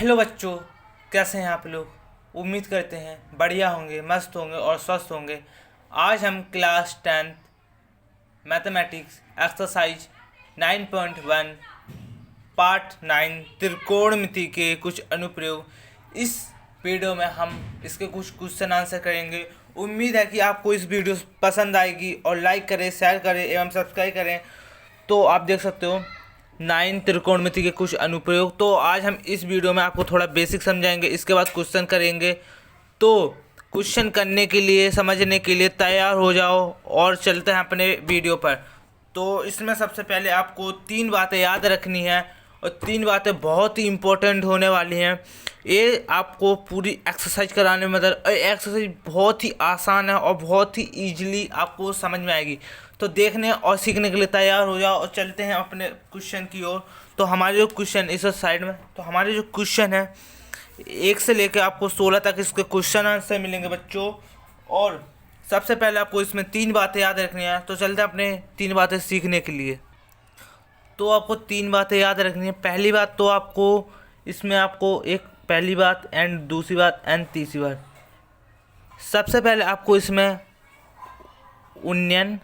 Hello बच्चों, कैसे हैं आप लोग। उम्मीद करते हैं बढ़िया होंगे, मस्त होंगे और स्वस्थ होंगे। आज हम क्लास 10 मैथमेटिक्स एक्सरसाइज 9.1 पार्ट 9 त्रिकोणमिति के कुछ अनुप्रयोग, इस वीडियो में हम इसके कुछ क्वेश्चन आंसर करेंगे। उम्मीद है कि आपको इस वीडियो पसंद आएगी और लाइक करें, शेयर करें एवं सब्सक्राइब करें। तो आप देख सकते हो 9 त्रिकोणमिति के कुछ अनुप्रयोग। तो आज हम इस वीडियो में आपको थोड़ा बेसिक समझाएंगे, इसके बाद क्वेश्चन करेंगे। तो क्वेश्चन करने के लिए, समझने के लिए तैयार हो जाओ और चलते हैं अपने वीडियो पर। तो इसमें सबसे पहले आपको 3 बातें याद रखनी है और 3 बातें बहुत ही इम्पोर्टेंट होने वाली हैं। ये आपको पूरी एक्सरसाइज कराने में मदद, एक्सरसाइज बहुत ही आसान है और बहुत ही ईजिली आपको समझ में आएगी। तो देखने और सीखने के लिए तैयार हो जाओ और चलते हैं अपने क्वेश्चन की ओर। तो हमारे जो क्वेश्चन इस साइड में, तो हमारे जो क्वेश्चन है 1 से लेकर आपको 16 तक इसके क्वेश्चन आंसर मिलेंगे बच्चों। और सबसे पहले आपको इसमें 3 बातें याद रखनी है। तो चलते हैं अपने 3 बातें सीखने के लिए। तो आपको 3 बातें याद रखनी है। पहली बात तो आपको इसमें आपको एक पहली बात एंड दूसरी बात एंड तीसरी बात। सबसे पहले आपको इसमें उन्नयन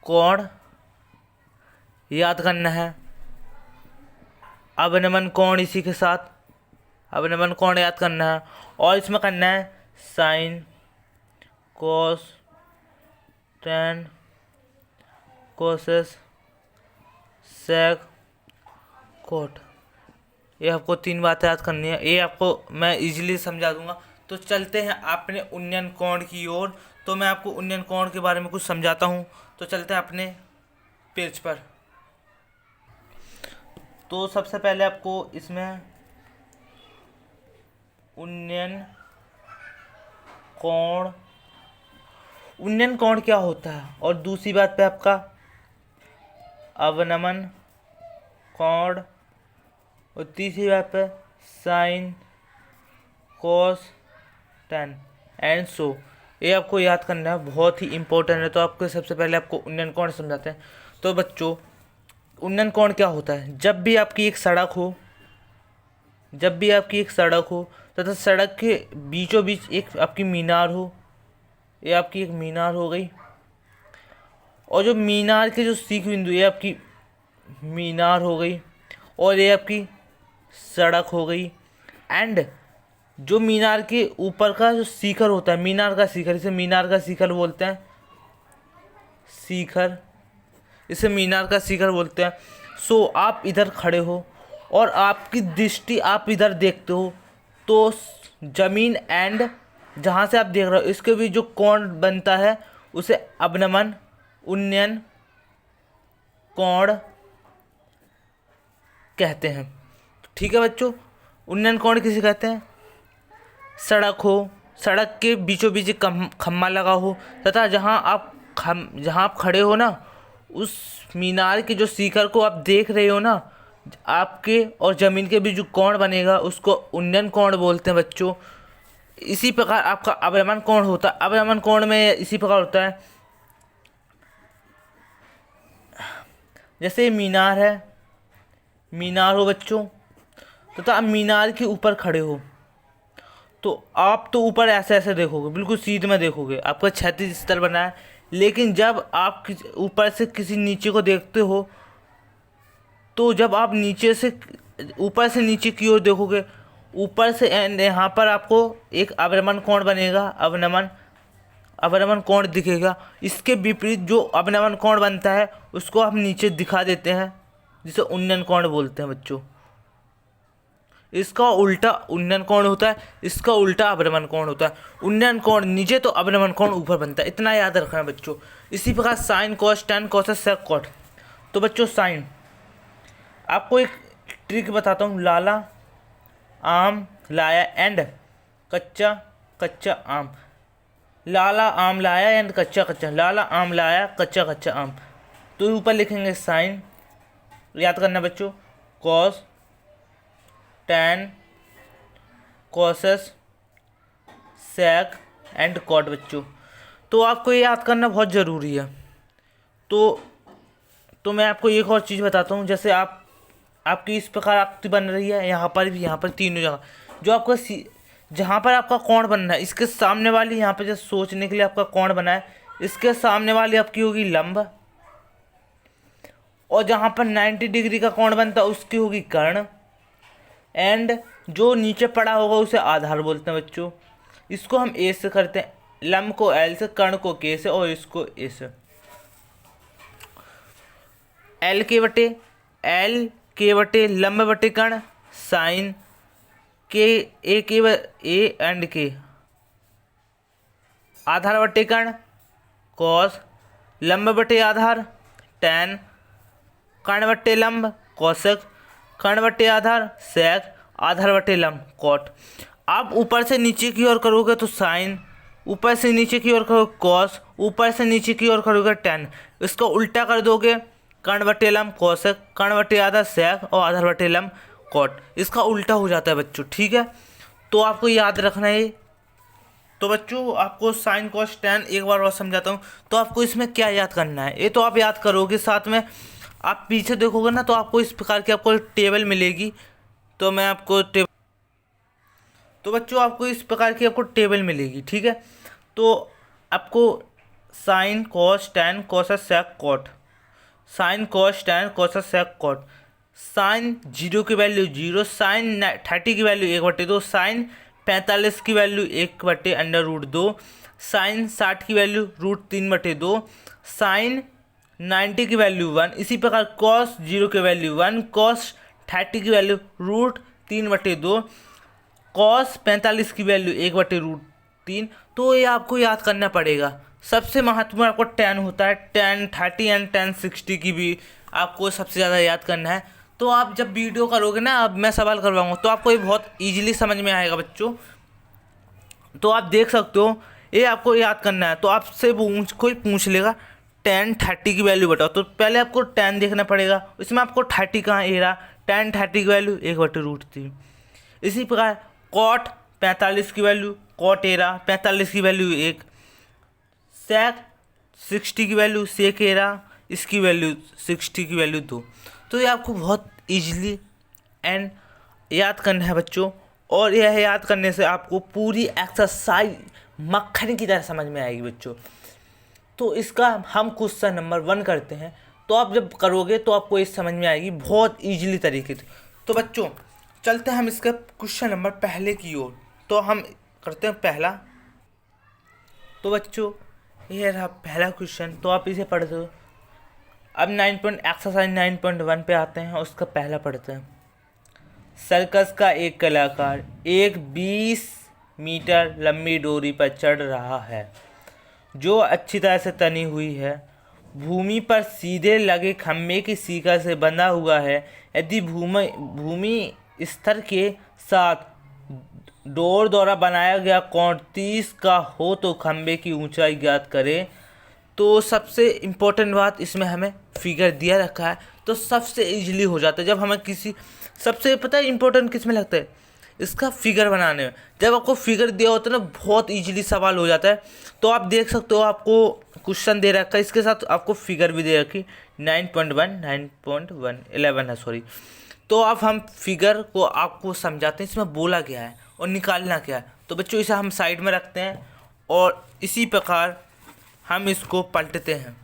कोण याद करना है, अवनमन कोण इसी के साथ अवनमन कोण याद करना है। और इसमें करना है साइन, कोस, टेन, कोसेस, सेक, कोट। ये आपको 3 बातें याद करनी है। ये आपको मैं इजीली समझा दूंगा। तो चलते हैं अपने उन्नयन कोण की ओर। तो मैं आपको उन्नयन कोण के बारे में कुछ समझाता हूँ। तो चलते हैं अपने पेज पर। तो सबसे पहले आपको इसमें उन्नयन कोण क्या होता है, और दूसरी बात पे आपका अवनमन कोण, और तीसरी बात पे sine, cos, tan and so. ये आपको याद करना है, बहुत ही इम्पोर्टेंट है। तो आपको सबसे पहले आपको उन्नयन कोण समझाते हैं। तो बच्चों, उन्नयन कोण क्या होता है। जब भी आपकी एक सड़क हो तथा सड़क के बीचों बीच एक आपकी मीनार हो, ये आपकी एक मीनार हो गई, और जो मीनार के जो शिखर बिंदु, ये आपकी मीनार हो गई और ये आपकी सड़क हो गई। एंड जो मीनार के ऊपर का जो शिखर होता है, मीनार का शिखर, इसे मीनार का शिखर बोलते हैं। इसे मीनार का शिखर बोलते हैं। सो आप इधर खड़े हो और आपकी दृष्टि आप इधर देखते हो, तो जमीन एंड जहाँ से आप देख रहे हो इसके भी जो कोण बनता है उसे अवनमन उन्नयन कोण कहते हैं। ठीक है बच्चों, उन्नयन कोण किसे कहते हैं। सड़क के बीचों बीच एक खम्मा लगा हो तथा जहाँ आप खड़े हो ना, उस मीनार के जो शिखर को आप देख रहे हो ना, आपके और ज़मीन के बीच जो कोण बनेगा उसको उन्नयन कोण बोलते हैं बच्चों। इसी प्रकार आपका अवनमन कोण होता है। अवनमन कोण में इसी प्रकार होता है, जैसे मीनार है, मीनार हो बच्चों, तथा आप मीनार के ऊपर खड़े हो तो आप तो ऊपर ऐसे ऐसे देखोगे, बिल्कुल सीधे में देखोगे, आपका क्षैतिज स्तर बना है। लेकिन जब आप ऊपर से किसी नीचे को देखते हो, तो जब आप ऊपर से नीचे की ओर देखोगे, ऊपर से एंड यहाँ पर आपको एक अवनमन कोण बनेगा, अवनमन कोण दिखेगा। इसके विपरीत जो अवनमन कोण बनता है उसको हम नीचे दिखा देते हैं, जिसे उन्नयन कोण बोलते हैं बच्चों। इसका उल्टा उन्नयन कोण होता है, इसका उल्टा अवनमन कोण होता है। उन्नयन कोण नीचे तो अवनमन कोण ऊपर बनता है, इतना याद रखना है बच्चों। इसी प्रकार साइन, कोस, टेन, कोसेस, सेक, कोट। तो बच्चों साइन, आपको एक ट्रिक बताता हूँ। लाला आम लाया एंड कच्चा कच्चा आम। लाला आम लाया एंड कच्चा कच्चा, लाला आम लाया कच्चा कच्चा आम। तो ऊपर लिखेंगे साइन, याद करना बच्चों, cos, tan, cosec, sec and cot बच्चों। तो आपको ये याद करना बहुत ज़रूरी है। तो मैं आपको एक और चीज़ बताता हूँ। जैसे आप आपकी इस प्रकार आकृति बन रही है, यहाँ पर भी, यहाँ पर तीनों जगह जो आपका जहाँ पर आपका कोण बनना है, इसके सामने वाली, यहाँ पे जो सोचने के लिए आपका कोण बना है, इसके सामने वाली आपकी होगी लंब, और जहाँ पर 90 डिग्री का कोण बनता है उसकी होगी कर्ण, एंड जो नीचे पड़ा होगा उसे आधार बोलते हैं बच्चों। इसको हम ए से करते हैं, लंब को एल से, कर्ण को के से, और इसको ए से। एल के बटे लंब बटे कर्ण, साइन के ए एंड के, आधार बटे कर्ण, कॉस, लंब बटे आधार, टैन, कर्ण बटे लंब, कोसेक, कर्ण बटे आधार, सेक, आधार बटे लंब, कॉट। आप ऊपर से नीचे की ओर करोगे तो साइन, ऊपर से नीचे की ओर करोगे कॉस, ऊपर से नीचे की ओर करोगे टैन। इसको उल्टा कर दोगे, कर्ण बटे लंब कोसेक, कर्ण बटे आधार सेक, और आधार बटे लंब कॉट। इसका उल्टा हो जाता है बच्चों, ठीक है। तो आपको याद रखना है। तो बच्चों आपको साइन कॉस टैन एक बार और समझाता हूँ। तो आपको इसमें क्या याद करना है, ये तो आप याद करोगे, साथ में आप पीछे देखोगे ना तो आपको इस प्रकार की आपको टेबल मिलेगी। तो मैं आपको तो बच्चों आपको इस प्रकार की आपको टेबल मिलेगी, ठीक है। तो आपको sine cos tan cosec sec cot, sine cos tan cosec sec cot, sine 0 की वैल्यू 0, साइन 30 की वैल्यू 1/2, साइन 45 की वैल्यू 1/√2, साइन 60 की वैल्यू √3/2, साइन 90 की वैल्यू 1। इसी प्रकार कॉस 0 की वैल्यू 1, कॉस 30 की वैल्यू √3/2, कॉस 45 की वैल्यू 1/√3। तो ये आपको याद करना पड़ेगा। सबसे महत्वपूर्ण आपको टैन होता है, टैन 30 एंड टैन 60 की भी आपको सबसे ज़्यादा याद करना है। तो आप जब वीडियो करोगे ना, अब मैं सवाल करवाऊंगा तो आपको ये बहुत इजीली समझ में आएगा बच्चों। तो आप देख सकते हो, ये आपको याद करना है। तो आपसे कोई पूछ लेगा टैन 30 की वैल्यू बताओ, तो पहले आपको टैन देखना पड़ेगा, इसमें आपको 30 कहाँ ए रहा, टैन 30 की वैल्यू 1/√3। इसी प्रकार कॉट 45 की वैल्यू कॉट ए रहा, 45 की वैल्यू 1, सेक 60 की वैल्यू सेक ए रहा, इसकी वैल्यू 60 की वैल्यू 2। तो ये आपको बहुत ईजिली एंड याद करना है बच्चों। और यह याद करने से आपको पूरी एक्सरसाइज मक्खन की तरह समझ में आएगी बच्चों। तो इसका हम क्वेश्चन नंबर 1 करते हैं। तो आप जब करोगे तो आपको ये समझ में आएगी बहुत ईजिली तरीके से। तो बच्चों चलते हैं हम इसका क्वेश्चन नंबर पहले की ओर। तो हम करते हैं पहला। तो बच्चों ये रहा पहला क्वेश्चन, तो आप इसे पढ़ दो। अब एक्सरसाइज 9.1 पे आते हैं और उसका पहला पढ़ते हैं। सर्कस का एक कलाकार एक 20 मीटर लंबी डोरी पर चढ़ रहा है जो अच्छी तरह से तनी हुई है। भूमि पर सीधे लगे खंभे की सीका से बंधा हुआ है। यदि भूमि स्तर के साथ डोर द्वारा बनाया गया कोण 30 का हो तो खंभे की ऊंचाई ज्ञात करें। तो सबसे इम्पोर्टेंट बात, इसमें हमें फिगर दिया रखा है तो सबसे इजीली हो जाता है। जब हमें किसी सबसे पता है इम्पोर्टेंट किस में लगता है, इसका फिगर बनाने में। जब आपको फिगर दिया होता है ना, बहुत इजीली सवाल हो जाता है। तो आप देख सकते हो, आपको क्वेश्चन दे रखा है, इसके साथ आपको फिगर भी दे रखी 9.11 है सॉरी। तो अब हम फिगर को आपको समझाते हैं इसमें बोला गया है और निकालना क्या है। तो बच्चों इसे हम साइड में रखते हैं और इसी प्रकार हम इसको पलटते हैं।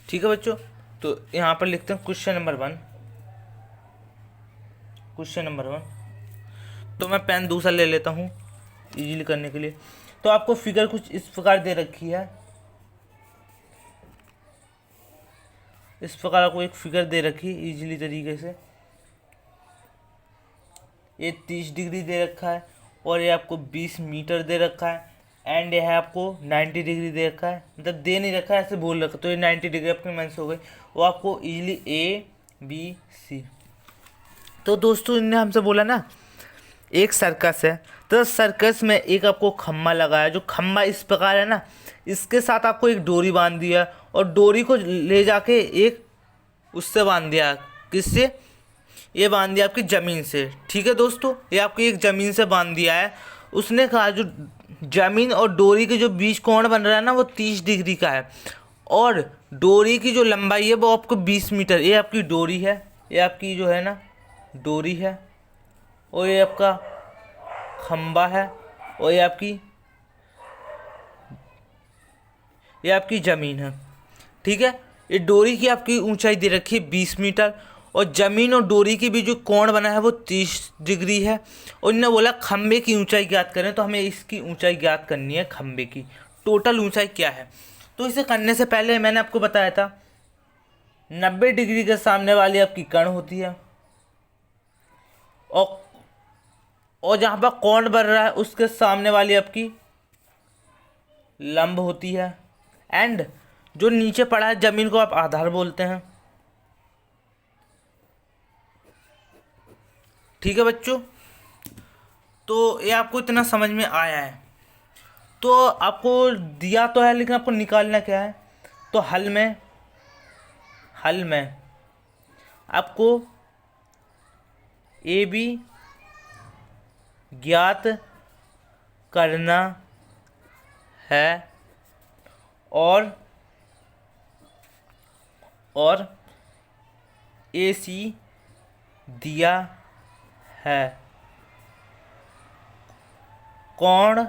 ठीक है बच्चों, तो यहाँ पर लिखते हैं क्वेश्चन नंबर 1। क्वेश्चन नंबर 1, तो मैं पेन दूसरा ले लेता हूँ इजीली करने के लिए। तो आपको फिगर कुछ इस प्रकार दे रखी है, इस प्रकार आपको एक फिगर दे रखी है इजीली तरीके से। ये 30 डिग्री दे रखा है और ये आपको 20 मीटर दे रखा है एंड यह आपको 90 डिग्री दे रखा है, मतलब दे नहीं रखा है, ऐसे बोल रखा। तो ये 90 डिग्री आपकी मन से हो गई, वो आपको इजीली ABC। तो दोस्तों इन्होंने हमसे बोला ना एक सर्कस है, तो सर्कस में एक आपको खम्भा लगाया, जो खम्भा इस प्रकार है ना, इसके साथ आपको एक डोरी बांध दिया और डोरी को ले जाके एक उससे बांध दिया, किससे, ये बांध दिया आपकी ज़मीन से। ठीक है दोस्तों, ये आपकी एक ज़मीन से बांध दिया है। उसने कहा जो ज़मीन और डोरी के जो बीच कोण बन रहा है ना, वो 30 डिग्री का है और डोरी की जो लंबाई है वो आपको 20 मीटर, ये आपकी डोरी है, ये आपकी जो है ना डोरी है, और ये आपका खंबा है, और ये आपकी ज़मीन है। ठीक है, ये डोरी की आपकी ऊंचाई दे रखी है 20 मीटर, और ज़मीन और डोरी के बीच जो कोण बना है वो 30 डिग्री है। और इन्होंने बोला खंबे की ऊंचाई ज्ञात करें, तो हमें इसकी ऊंचाई ज्ञात करनी है, खंबे की टोटल ऊंचाई क्या है। तो इसे करने से पहले मैंने आपको बताया था 90 डिग्री के सामने वाली आपकी कर्ण होती है, और जहाँ पर कोण बन रहा है उसके सामने वाली आपकी लंब होती है, एंड जो नीचे पड़ा है जमीन को आप आधार बोलते हैं। ठीक है बच्चों, तो ये आपको इतना समझ में आया है। तो आपको दिया तो है, लेकिन आपको निकालना क्या है। तो हल में आपको ए बी ज्ञात करना है, और ए सी दिया है। कोण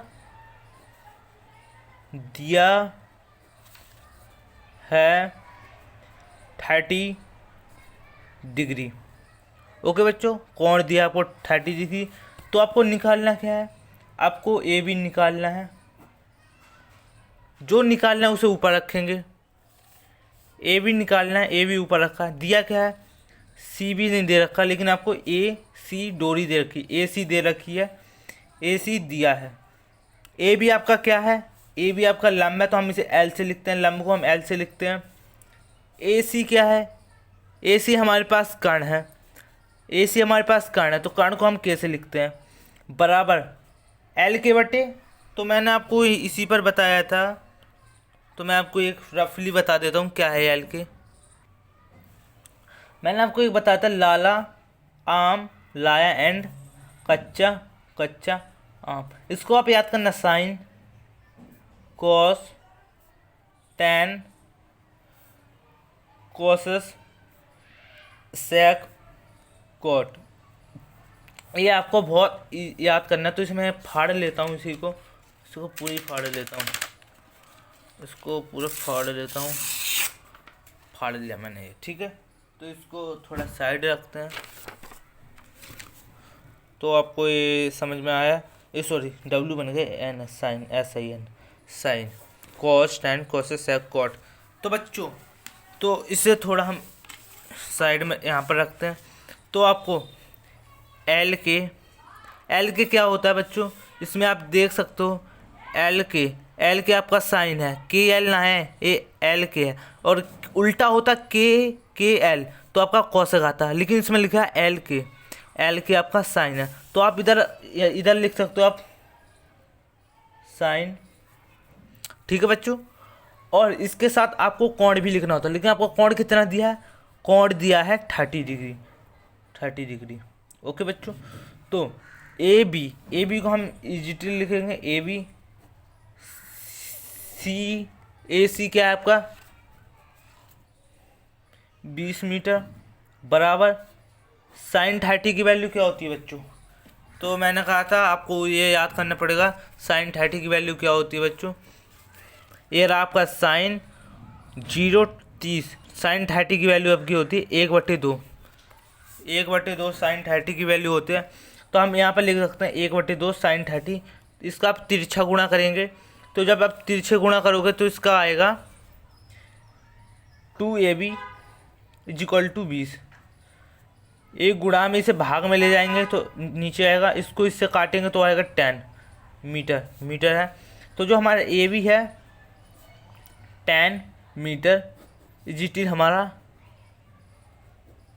दिया है 30 डिग्री। ओके बच्चों, कोण दिया आपको 30 डिग्री। तो आपको निकालना क्या है, आपको ए बी निकालना है। जो निकालना है उसे ऊपर रखेंगे, ए बी निकालना है, ए बी ऊपर रखा है। दिया क्या है, सी बी नहीं दे रखा, लेकिन आपको ए सी डोरी दे रखी, ए सी दे रखी है, ए सी दिया है। ए बी आपका क्या है, ए बी आपका लंब है, तो हम इसे एल से लिखते हैं, लंब को हम एल से लिखते हैं। ए सी क्या है, ए सी हमारे पास कर्ण है, ए सी हमारे पास कर्ण है, तो कर्ण को हम के से लिखते हैं, बराबर एल के बटे। तो मैंने आपको इसी पर बताया था, तो मैं आपको एक रफली बता देता हूँ क्या है एल के। मैंने आपको एक बताया था, लाला आम लाया एंड कच्चा आम। इसको आप याद करना, साइन कॉस टैन कोसस सेक कॉट, ये आपको बहुत याद करना है। तो इसे मैं फाड़ लेता हूँ, इसको पूरी फाड़ लेता हूँ, इसको पूरा फाड़ लेता हूँ। फाड़ लिया मैंने ये, ठीक है। तो इसको थोड़ा साइड रखते हैं। तो आपको ये समझ में आया, ये सॉरी डब्ल्यू बन गए N, sine SIN, sine cos tan cosec sec cot. तो बच्चों, तो इसे थोड़ा हम साइड में यहाँ पर रखते हैं। तो आपको एल के क्या होता है बच्चों, इसमें आप देख सकते हो एल के आपका साइन है, के एल ना है, ये एल के है, और उल्टा होता के एल, तो आपका कॉसेक आता है, लेकिन इसमें लिखा है एल के आपका साइन है। तो आप इधर लिख सकते हो आप साइन। ठीक है बच्चों, और इसके साथ आपको कोण भी लिखना होता है, लेकिन आपको कोण कितना दिया है, कोण दिया है 30 डिग्री। ओके बच्चों, तो ए बी को हम इजीली लिखेंगे, ए बी सी क्या है आपका 20 मीटर, बराबर साइन 30 की वैल्यू क्या होती है बच्चों। तो मैंने कहा था आपको ये याद करना पड़ेगा, साइन 30 की वैल्यू क्या होती है बच्चों। ये रहा आपका साइन 030, साइन 30 की वैल्यू आपकी होती है 1/2, 1/2 साइन 30 की वैल्यू होती है। तो हम यहाँ पर लिख सकते हैं 1/2 साइन 30। इसका आप तिरछा गुणा करेंगे, तो जब आप तिरछे गुणा करोगे तो इसका आएगा 2AB = 20। एक गुणा में इसे भाग में ले जाएंगे तो नीचे आएगा, इसको इससे काटेंगे तो आएगा 10 मीटर है। तो जो हमारा ए बी है 10 मीटर इजिटिल हमारा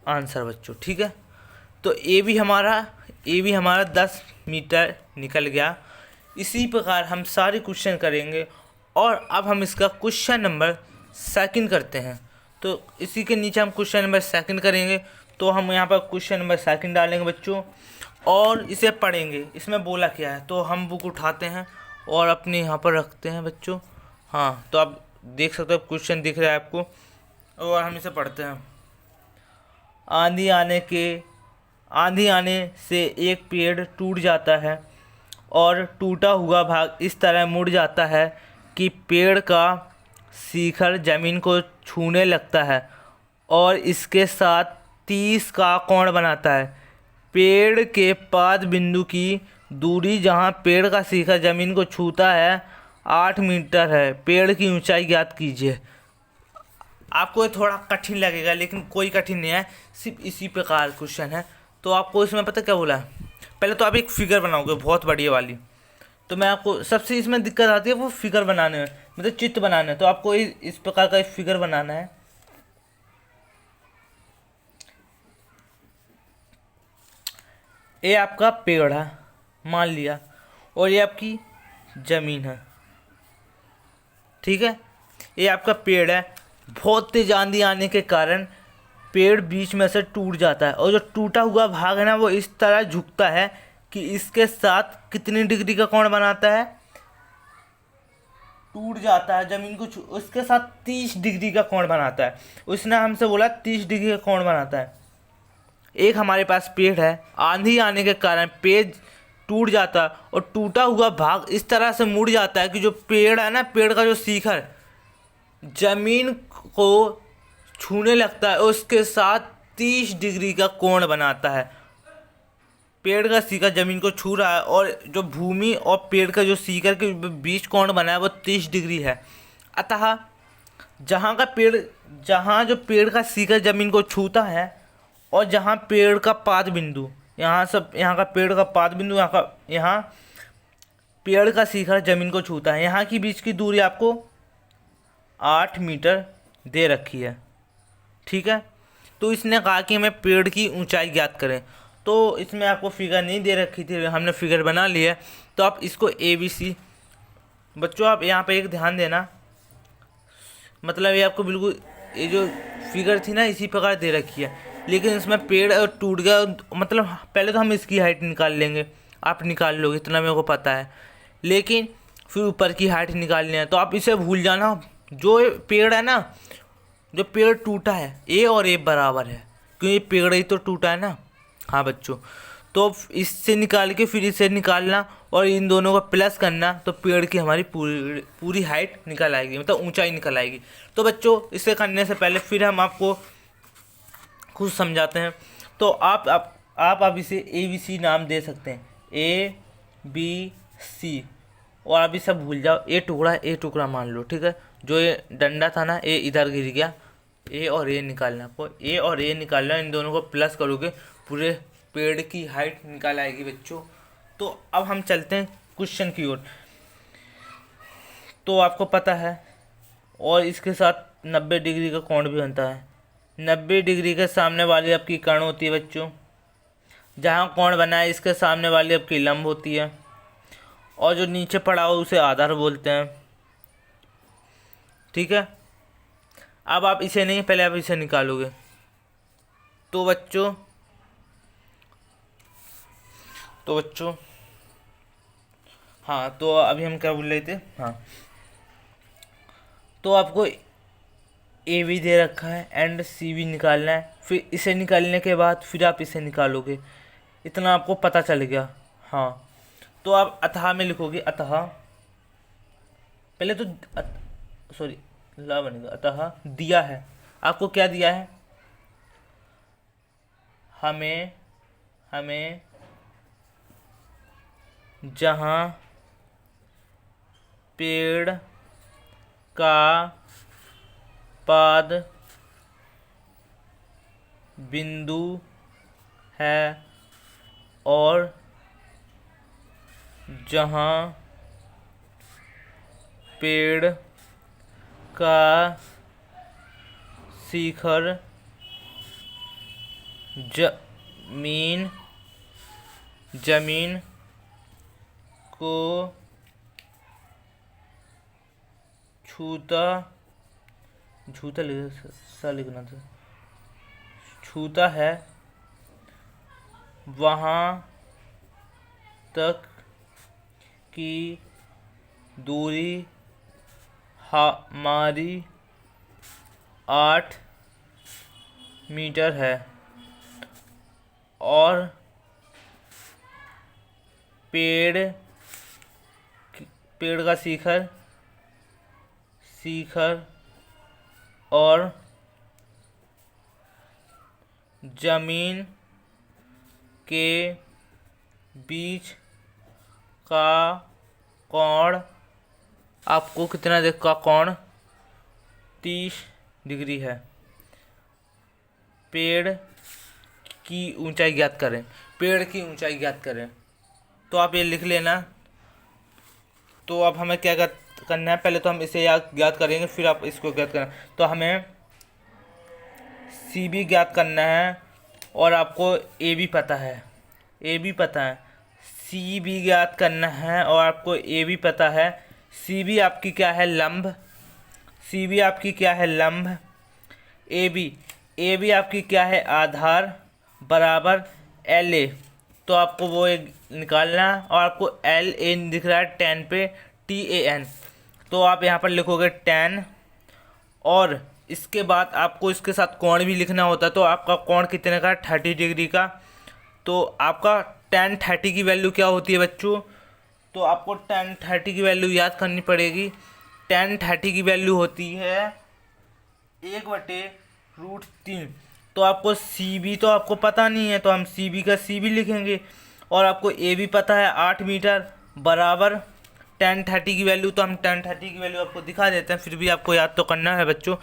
आंसर बच्चों। ठीक है, तो ए बी हमारा 10 मीटर निकल गया। इसी प्रकार हम सारे क्वेश्चन करेंगे, और अब हम इसका क्वेश्चन नंबर 2 करते हैं। तो इसी के नीचे हम क्वेश्चन नंबर 2 करेंगे। तो हम यहाँ पर क्वेश्चन नंबर 2 डालेंगे बच्चों, और इसे पढ़ेंगे। इसमें बोला क्या है, तो हम बुक उठाते हैं और अपने यहाँ पर रखते हैं बच्चों। हाँ, तो अब देख सकते हो क्वेश्चन दिख रहा है आपको, और हम इसे पढ़ते हैं। आंधी आने से एक पेड़ टूट जाता है और टूटा हुआ भाग इस तरह मुड़ जाता है कि पेड़ का शिखर जमीन को छूने लगता है और इसके साथ 30 का कोण बनाता है। पेड़ के पाद बिंदु की दूरी जहां पेड़ का शिखर जमीन को छूता है 8 मीटर है। पेड़ की ऊंचाई ज्ञात कीजिए। आपको ये थोड़ा कठिन लगेगा, लेकिन कोई कठिन नहीं है, सिर्फ इसी प्रकार क्वेश्चन है। तो आपको इसमें पता क्या बोला है, पहले तो आप एक फिगर बनाओगे बहुत बढ़िया वाली। तो मैं आपको सबसे इसमें दिक्कत आती है वो फिगर बनाने में, मतलब चित्र बनाने में। तो आपको इस प्रकार का एक फिगर बनाना है। ये आपका पेड़ है मान लिया, और ये आपकी ज़मीन है, ठीक है। ये आपका पेड़ है, बहुत तेज आंधी आने के कारण पेड़ बीच में से टूट जाता है, और जो टूटा हुआ भाग है ना वो इस तरह झुकता है कि इसके साथ कितनी डिग्री का कोण बनाता है, टूट जाता है जमीन को उसके साथ 30 डिग्री का कोण बनाता है। उसने हमसे बोला 30 डिग्री का कोण बनाता है। एक हमारे पास पेड़ है, आंधी आने के कारण पेड़ टूट जाता है और टूटा हुआ भाग इस तरह से मुड़ जाता है कि जो पेड़ है ना, पेड़ का जो शिखर जमीन को छूने लगता है, उसके साथ 30 डिग्री का कोण बनाता है। पेड़ का शिखर जमीन को छू रहा है और जो भूमि और पेड़ का जो शिखर के बीच कोण बना है वो 30 डिग्री है। अतः जहाँ जो पेड़ का शिखर जमीन को छूता है और जहाँ पेड़ का पाद बिंदु, यहाँ का पेड़ का पाद बिंदु, यहाँ पेड़ का शिखर जमीन को छूता है, यहाँ की बीच की दूरी आपको 8 मीटर दे रखी है, ठीक है। तो इसने कहा कि हमें पेड़ की ऊंचाई ज्ञात करें। तो इसमें आपको फिगर नहीं दे रखी थी, हमने फिगर बना लिया है। तो आप इसको ABC, बच्चों आप यहाँ पे एक ध्यान देना, मतलब ये आपको बिल्कुल ये जो फिगर थी ना इसी प्रकार दे रखी है, लेकिन इसमें पेड़ टूट गया। मतलब पहले तो हम इसकी हाइट निकाल लेंगे, आप निकाल लोगे, इतना मेरे को पता है, लेकिन फिर ऊपर की हाइट निकालनी है। तो आप इसे भूल जाना, जो पेड़ है ना, जो पेड़ टूटा है ए और ए बराबर है, क्योंकि पेड़ ही तो टूटा है ना। हाँ बच्चों, तो इससे निकाल के फिर इसे निकालना और इन दोनों को प्लस करना, तो पेड़ की हमारी पूरी हाइट निकल आएगी, मतलब ऊंचाई निकल आएगी। तो बच्चों इसे करने से पहले फिर हम आपको कुछ समझाते हैं। तो आप इसे ABC नाम दे सकते हैं, ABC, और आप इसे भूल जाओ, ए टुकड़ा मान लो, ठीक है। जो ये डंडा था ना, ए इधर गिर गया, ए और ए निकालना, आपको ए और ए निकालना, इन दोनों को प्लस करोगे पूरे पेड़ की हाइट निकाल आएगी बच्चों। तो अब हम चलते हैं क्वेश्चन की ओर। तो आपको पता है, और इसके साथ 90 डिग्री का कोण भी बनता है। 90 डिग्री के सामने वाली आपकी कर्ण होती है बच्चों, जहाँ कोण बना है इसके सामने वाली आपकी लंब होती है, और जो नीचे पड़ा हो उसे आधार बोलते हैं, ठीक है। अब आप इसे नहीं, पहले आप इसे निकालोगे। तो बच्चों हाँ, तो अभी हम क्या बोल रहे थे, हाँ, तो आपको AB दे रखा है एंड CB निकालना है। फिर इसे निकालने के बाद फिर आप इसे निकालोगे, इतना आपको पता चल गया। हाँ, तो आप अतः में लिखोगे, अतः पहले तो सॉरी ला बनेगा, अतः दिया है आपको, क्या दिया है, हमें जहाँ पेड़ का पाद बिंदु है और जहाँ पेड़ का शिखर जमीन को लिखना था, छूता है, वहाँ तक की दूरी हमारी 8 मीटर है और पेड़ का शिखर और जमीन के बीच का कोण आपको कितना का कोण 30 डिग्री है। पेड़ की ऊंचाई ज्ञात करें। पेड़ की ऊंचाई ज्ञात करें, तो आप ये लिख लेना। तो अब हमें क्या करना है, पहले तो हम इसे ज्ञात करेंगे, फिर आप इसको ज्ञात करना। तो हमें सी बी ज्ञात करना है और आपको ए बी पता है। सी बी ज्ञात करना है और आपको ए बी पता है। सी बी आपकी क्या है, लंब। ए बी आपकी क्या है, आधार, बराबर एल ए। तो आपको वो एक निकालना है और आपको एल ए दिख रहा है 10 पे, TAN। तो आप यहाँ पर लिखोगे 10 और इसके बाद आपको इसके साथ कोण भी लिखना होता है। तो आपका कोण कितने का, 30 डिग्री का। तो आपका tan 30 की वैल्यू क्या होती है बच्चों, तो आपको tan 30 की वैल्यू याद करनी पड़ेगी। tan 30 की वैल्यू होती है 1/√3। तो आपको सी बी तो आपको पता नहीं है, तो हम सी बी का सी बी लिखेंगे और आपको ए बी पता है 8 मीटर, बराबर tan 30 की वैल्यू। तो हम tan 30 की वैल्यू आपको दिखा देते हैं, फिर भी आपको याद तो करना है बच्चों।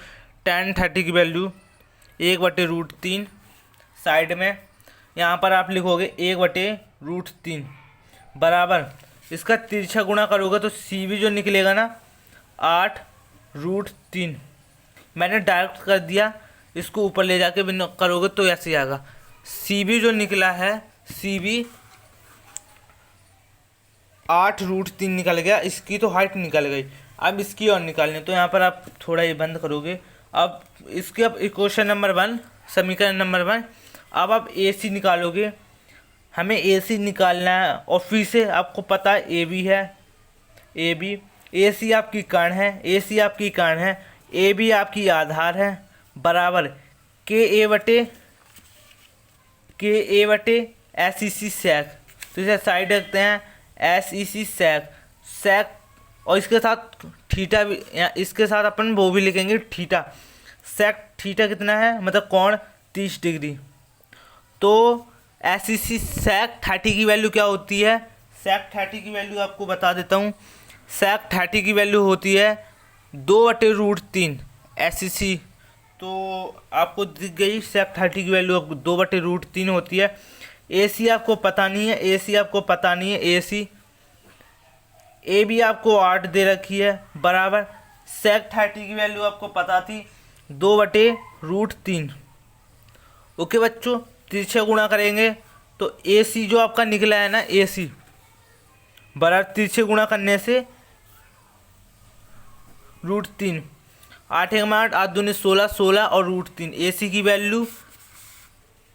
tan 30 की वैल्यू 1/√3 साइड में, यहाँ पर आप लिखोगे 1/√3 बराबर इसका तिरछा गुणा करोगे तो सी बी जो निकलेगा ना 8√3। मैंने डायरेक्ट कर दिया, इसको ऊपर ले जाके भी करोगे तो ऐसे आएगा। सी बी जो निकला है, सी बी 8√3 निकल गया। इसकी तो हाइट निकल गई, अब इसकी और निकालनी। तो यहाँ पर आप थोड़ा ये बंद करोगे। अब इसके अब इक्वेशन नंबर 1, समीकरण नंबर 1। अब आप ए सी निकालोगे, हमें ए सी निकालना है और फिर से आपको पता है ए बी है, ए सी आपकी कर्ण है, ए बी आपकी आधार है, बराबर के ए बटे एस ई सी सेक। तो इसे साइड रखते हैं, एस ई सी सेक और इसके साथ थीटा भी, इसके साथ अपन वो भी लिखेंगे थीटा। सेक थीटा कितना है, मतलब कोण 30 डिग्री। तो एस ई सी सेक 30 की वैल्यू क्या होती है, सेक 30 की वैल्यू आपको बता देता हूँ। सेक 30 की वैल्यू होती है 2/√3 SEC। तो आपको दिख गई सेक 30 की वैल्यू 2/√3 होती है। AC आपको पता नहीं है, AC ए बी आपको 8 दे रखी है, बराबर सेक 30 की वैल्यू आपको पता थी 2/√3। ओके बच्चों, तिरछे गुणा करेंगे तो AC जो आपका निकला है ना, AC बराबर तिरछे गुणा करने से √3, 8 8 8 दूनी 16, 16 और √3। AC की वैल्यू,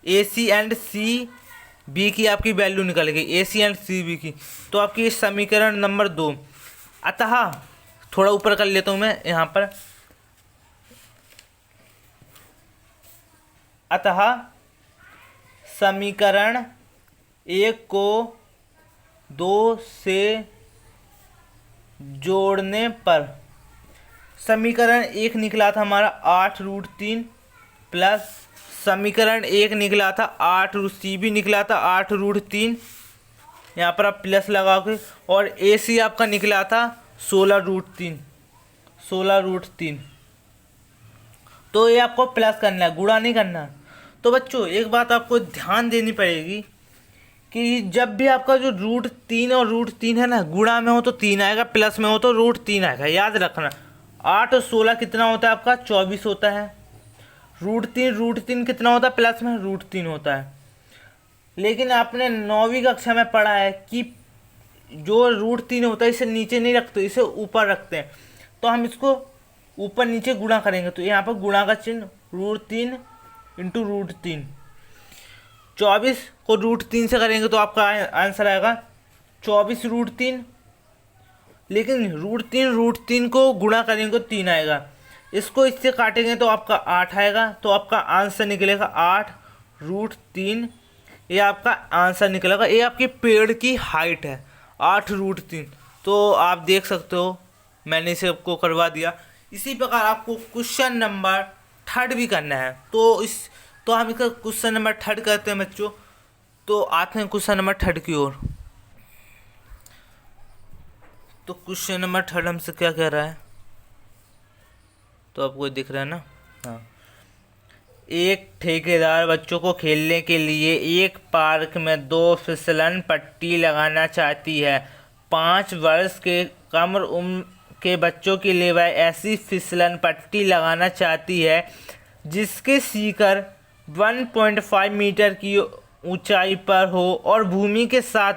AC एंड CB की आपकी वैल्यू निकल गई, AC एंड CB की। तो आपकी समीकरण नंबर 2। अतः थोड़ा ऊपर कर लेता हूँ मैं यहाँ पर। अतः समीकरण 1 को 2 से जोड़ने पर समीकरण 1 निकला था हमारा 8√3 प्लस समीकरण 1 निकला था 8 CB निकला था 8√3, यहाँ पर आप प्लस लगाओगे, और AC आपका निकला था 16√3। तो ये आपको प्लस करना है, गुणा नहीं करना। तो बच्चों एक बात आपको ध्यान देनी पड़ेगी कि जब भी आपका जो √3 और √3 है ना, गुणा में हो तो 3 आएगा, प्लस में हो तो √3 आएगा, याद रखना। 8 और 16 कितना होता है आपका, 24 होता है। √3 कितना होता है, प्लस में √3 होता है। लेकिन आपने 9वीं कक्षा में पढ़ा है कि जो √3 होता है इसे नीचे नहीं रखते, इसे ऊपर रखते हैं। तो हम इसको ऊपर नीचे गुणा करेंगे, तो यहाँ पर गुणा का चिन्ह √3 इंटू √3। 24 को √3 से करेंगे तो आपका आंसर आएगा 24 √3 लेकिन रूट तीन को गुणा करेंगे तो 3 आएगा। इसको इससे काटेंगे तो आपका 8 आएगा। तो आपका आंसर निकलेगा 8√3। ये आपका आंसर निकलेगा। ये आपके पेड़ की हाइट है 8√3। तो आप देख सकते हो मैंने इसे आपको करवा दिया। इसी प्रकार आपको क्वेश्चन नंबर 3 भी करना है। तो हम इसका क्वेश्चन नंबर 3 करते हैं बच्चों। तो आते हैं क्वेश्चन नंबर 3 की ओर। तो क्वेश्चन नंबर 3 हमसे क्या कह रहा है, तो आपको दिख रहा है ना। हाँ, एक ठेकेदार बच्चों को खेलने के लिए एक पार्क में 2 फिसलन पट्टी लगाना चाहती है। 5 वर्ष के कम उम्र के बच्चों के लिए वह ऐसी फिसलन पट्टी लगाना चाहती है जिसके शिखर 1.5 मीटर की ऊंचाई पर हो और भूमि के साथ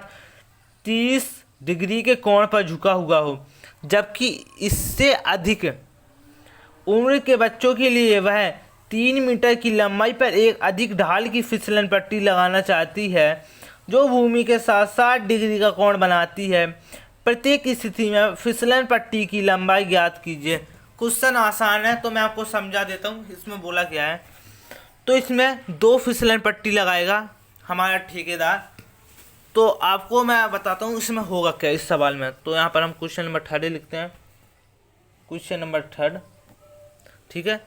30 डिग्री के कोण पर झुका हुआ हो, जबकि इससे अधिक उम्र के बच्चों के लिए वह 3 मीटर की लंबाई पर एक अधिक ढाल की फिसलन पट्टी लगाना चाहती है जो भूमि के साथ 60 डिग्री का कोण बनाती है। प्रत्येक स्थिति में फिसलन पट्टी की लंबाई ज्ञात कीजिए। क्वेश्चन आसान है तो मैं आपको समझा देता हूँ इसमें बोला क्या है। तो इसमें 2 फिसलन पट्टी लगाएगा हमारा ठेकेदार। तो आपको मैं बताता हूँ इसमें होगा क्या इस सवाल में। तो यहाँ पर हम क्वेश्चन नंबर 3 लिखते हैं। क्वेश्चन नंबर 3, ठीक है।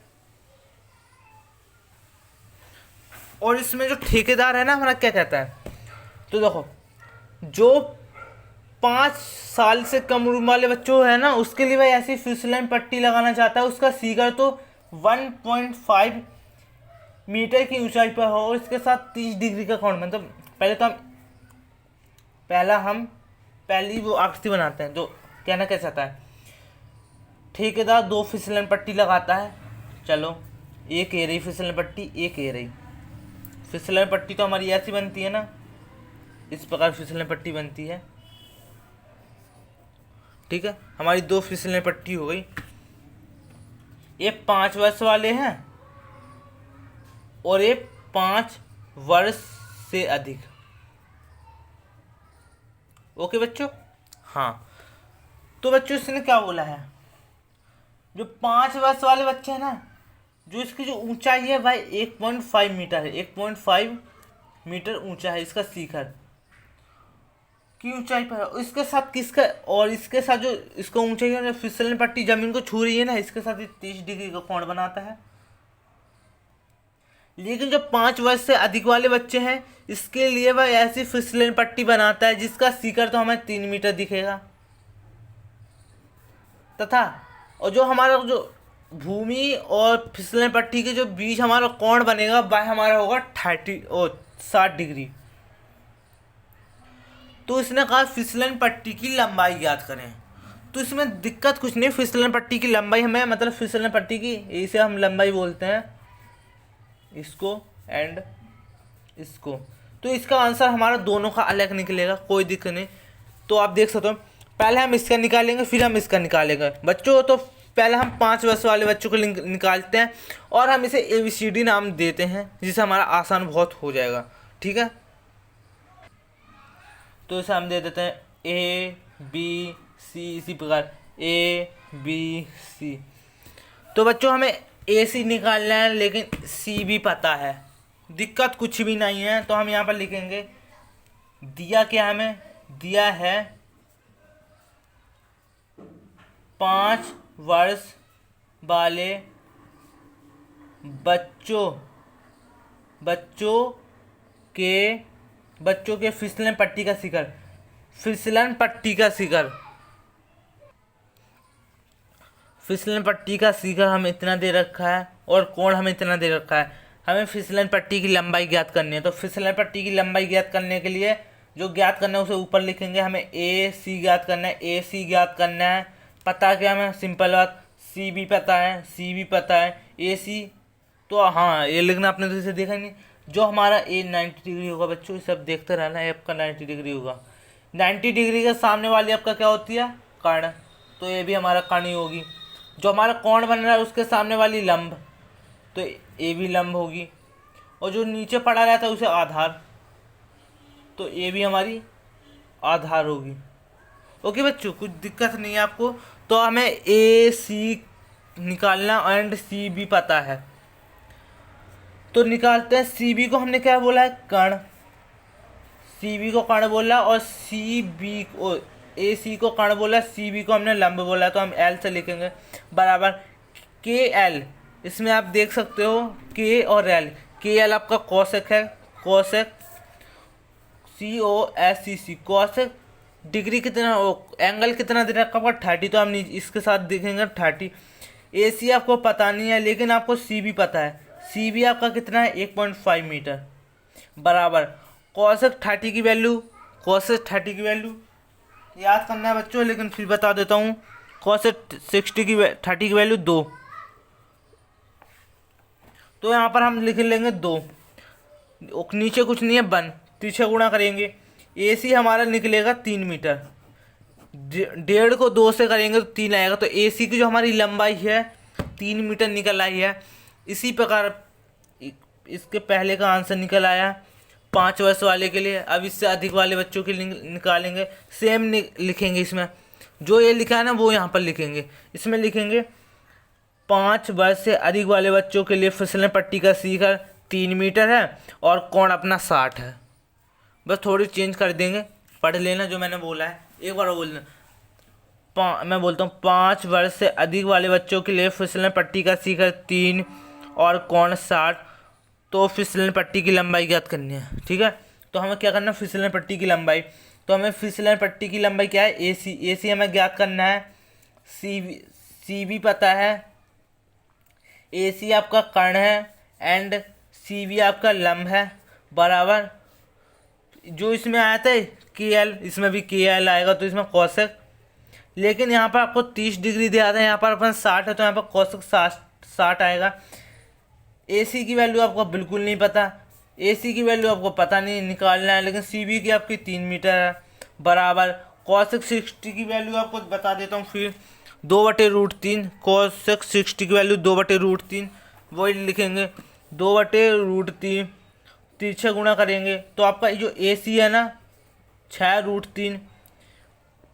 और इसमें जो ठेकेदार है ना हमारा क्या कहता है, तो देखो जो 5 साल से कम उम्र वाले बच्चों है ना उसके लिए भाई ऐसी फिसलन पट्टी लगाना चाहता है। उसका शिखर तो 1.5 मीटर की ऊंचाई पर हो और इसके साथ 30 डिग्री का कोण। मतलब पहली वो आकृति बनाते हैं। तो कहना क्या चाहता है, ठेकेदार 2 फिसलन पट्टी लगाता है। चलो, एक ए रही फिसलन पट्टी, एक ए रही। फिसलन पट्टी तो हमारी ऐसी बनती है ना, इस प्रकार फिसलन पट्टी बनती है, ठीक है। हमारी 2 फिसलन पट्टी हो गई। ये 5 वर्ष वाले हैं और ये 5 वर्ष से अधिक। ओके बच्चों। हाँ, तो बच्चों इसने क्या बोला है, जो 5 वर्ष वाले बच्चे हैं ना, जो इसकी जो ऊंचाई है भाई 1.5 मीटर है। 1.5 मीटर ऊंचा है इसका शिखर की ऊंचाई पर है। इसके साथ किसका, और इसके साथ जो इसका ऊंचाई है, फिसलन पट्टी जमीन को छू रही है ना, इसके साथ 30 डिग्री का कोण बनाता है। लेकिन जो 5 वर्ष से अधिक वाले बच्चे हैं इसके लिए वह ऐसी फिसलन पट्टी बनाता है जिसका शिखर तो हमें 3 मीटर दिखेगा, तथा और जो हमारा जो भूमि और फिसलन पट्टी के जो बीच हमारा कोण बनेगा वह हमारा होगा 60 डिग्री। तो इसने कहा फिसलन पट्टी की लंबाई ज्ञात करें। तो इसमें दिक्कत कुछ नहीं, फिसलन पट्टी की लंबाई हमें, मतलब फिसलन पट्टी की इसे हम लंबाई बोलते हैं, इसको एंड इसको। तो इसका आंसर हमारा दोनों का अलग निकलेगा, कोई दिक्कत नहीं। तो आप देख सकते हो, पहले हम इसका निकालेंगे फिर हम इसका निकालेंगे बच्चों। तो पहले हम 5 वर्ष वाले बच्चों को निकालते हैं और हम इसे ABCD नाम देते हैं जिससे हमारा आसान बहुत हो जाएगा, ठीक है। तो इसे हम दे देते हैं ABC, इसी प्रकार ABC। तो बच्चों हमें AC निकालना है लेकिन C भी पता है, दिक्कत कुछ भी नहीं है। तो हम यहाँ पर लिखेंगे, दिया क्या हमें, दिया है 5 वर्ष वाले बच्चों के फिसलन पट्टी का शिखर, फिसलन पट्टी का शिखर हमें इतना दे रखा है और कोण हमें इतना दे रखा है। हमें फिसलन पट्टी की लंबाई ज्ञात करनी है। तो फिसलन पट्टी की लंबाई ज्ञात करने के लिए जो ज्ञात करना है उसे ऊपर लिखेंगे। हमें AC ज्ञात करना है, AC ज्ञात करना है। पता क्या हमें, सिंपल बात, C भी पता है, AC। तो हाँ, ये लिखना आपने तो इसे देखा नहीं। जो हमारा A 90 डिग्री होगा बच्चों, सब देखते रहना है, आपका 90 डिग्री होगा। 90 डिग्री के सामने वाली आपका क्या होती है, कर्ण। तो ये भी हमारा कर्ण ही होगी। जो हमारा कोण बन रहा है उसके सामने वाली लंब, तो ये भी लंब होगी। और जो नीचे पड़ा रहता है उसे आधार, तो ये भी हमारी आधार होगी। ओके बच्चों, कुछ दिक्कत नहीं है आपको। तो हमें ए सी निकालना एंड सी भी पता है, तो निकालते हैं। सी बी को हमने क्या बोला है, कण। सी बी को कण बोला और सी बी को ए सी को कण बोला, सी बी को हमने लंब बोला, तो हम एल से लिखेंगे बराबर के एल। इसमें आप देख सकते हो के और एल। के एल आपका कोसेक है, कोसेक सी ओ एस सी सी, कोसेक डिग्री कितना, एंगल कितना दे रखा आपका 30, तो हम इसके साथ देखेंगे 30। ए सी आपको पता नहीं है, लेकिन आपको सी बी पता है। सी बी आपका कितना है, 1.5 मीटर बराबर कोसेक 30 की वैल्यू, कोसेक 30 की वैल्यू याद करना है बच्चों, लेकिन फिर बता देता हूँ। कोसेक 30 की वैल्यू 2, तो यहाँ पर हम लिख लेंगे 2, नीचे कुछ नहीं है 1, पीछे गुणा करेंगे। ए सी हमारा निकलेगा 3 मीटर, 1.5 को 2 से करेंगे तो 3 आएगा, तो ए सी की जो हमारी लंबाई है 3 मीटर निकल आई है। इसी प्रकार इसके पहले का आंसर निकल आया 5 वर्ष वाले के लिए। अब इससे अधिक वाले बच्चों के लिए निकालेंगे, सेम लिखेंगे। इसमें जो ये लिखा है ना वो यहाँ पर लिखेंगे। इसमें लिखेंगे 5 वर्ष से अधिक वाले बच्चों के लिए फिसलन पट्टी का शिखर 3 मीटर है और कोण अपना 60 है। बस थोड़ी चेंज कर देंगे, पढ़ लेना जो मैंने बोला है, एक बार बोलना। मैं बोलता हूँ 5 वर्ष से अधिक वाले बच्चों के लिए फिसलन पट्टी का शिखर 3 और कोण 60, तो फिसलन पट्टी की लंबाई ज्ञात करनी है। ठीक है, तो हमें क्या करना है, फिसलन पट्टी की लंबाई। तो हमें फिसलन पट्टी की लंबाई क्या है, ए सी हमें ज्ञात करना है। सी भी पता है, ए सी आपका कर्ण है एंड सी बी आपका लंब है बराबर जो इसमें आया था के एल, इसमें भी के एल आएगा, तो इसमें कोसेक। लेकिन यहाँ पर आपको 30 डिग्री दिया था, यहाँ पर अपन 60 है, तो यहाँ पर कोसेक 60 आएगा। ए सी की वैल्यू आपको बिल्कुल नहीं पता, ए सी की वैल्यू आपको पता नहीं, निकालना है। लेकिन सी बी की आपकी 3 मीटर है बराबर कोसेक 60 की वैल्यू आपको बता देता हूँ फिर 2/√3। कोसेक 60 की वैल्यू 2/√3, वही लिखेंगे 2/√3, तिरछे गुणा करेंगे तो आपका जो ए सी है ना 6√3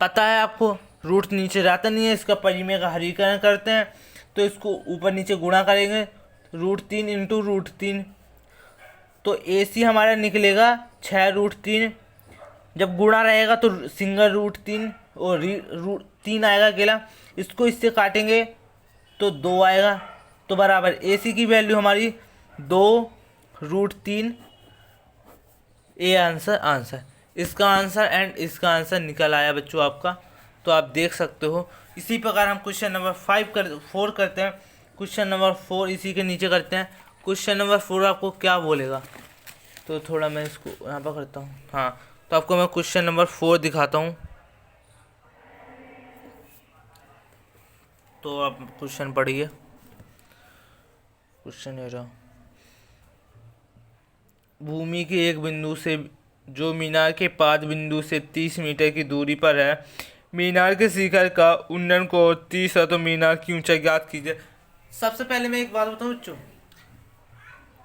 पता है आपको। रूट नीचे जाता नहीं है, इसका परिमेय का हरीकरण करते हैं तो इसको ऊपर नीचे गुणा करेंगे, √3 इंटू √3, तो ए सी हमारा निकलेगा 6√3। जब गुणा रहेगा तो सिंगल √3 और √3 आएगा अकेला, इसको इससे काटेंगे तो 2 आएगा, तो बराबर ए सी की वैल्यू हमारी 2√3। ये आंसर इसका आंसर एंड इसका आंसर निकल आया बच्चों आपका, तो आप देख सकते हो। इसी प्रकार हम क्वेश्चन नंबर 4 करते हैं। क्वेश्चन नंबर 4 इसी के नीचे करते हैं। क्वेश्चन नंबर 4 आपको क्या बोलेगा, तो थोड़ा मैं इसको यहाँ पर करता हूँ। हाँ, तो आपको मैं क्वेश्चन नंबर 4 दिखाता हूँ। तो आप क्वेश्चन पढ़िए। क्वेश्चन है रहा, भूमि के एक बिंदु से जो मीनार के पाद बिंदु से 30 मीटर की दूरी पर है, मीनार के शिखर का उन्नयन को 30 है, तो मीनार की ऊंचाई ज्ञात कीजिए। सबसे पहले मैं एक बात बताऊं बच्चों,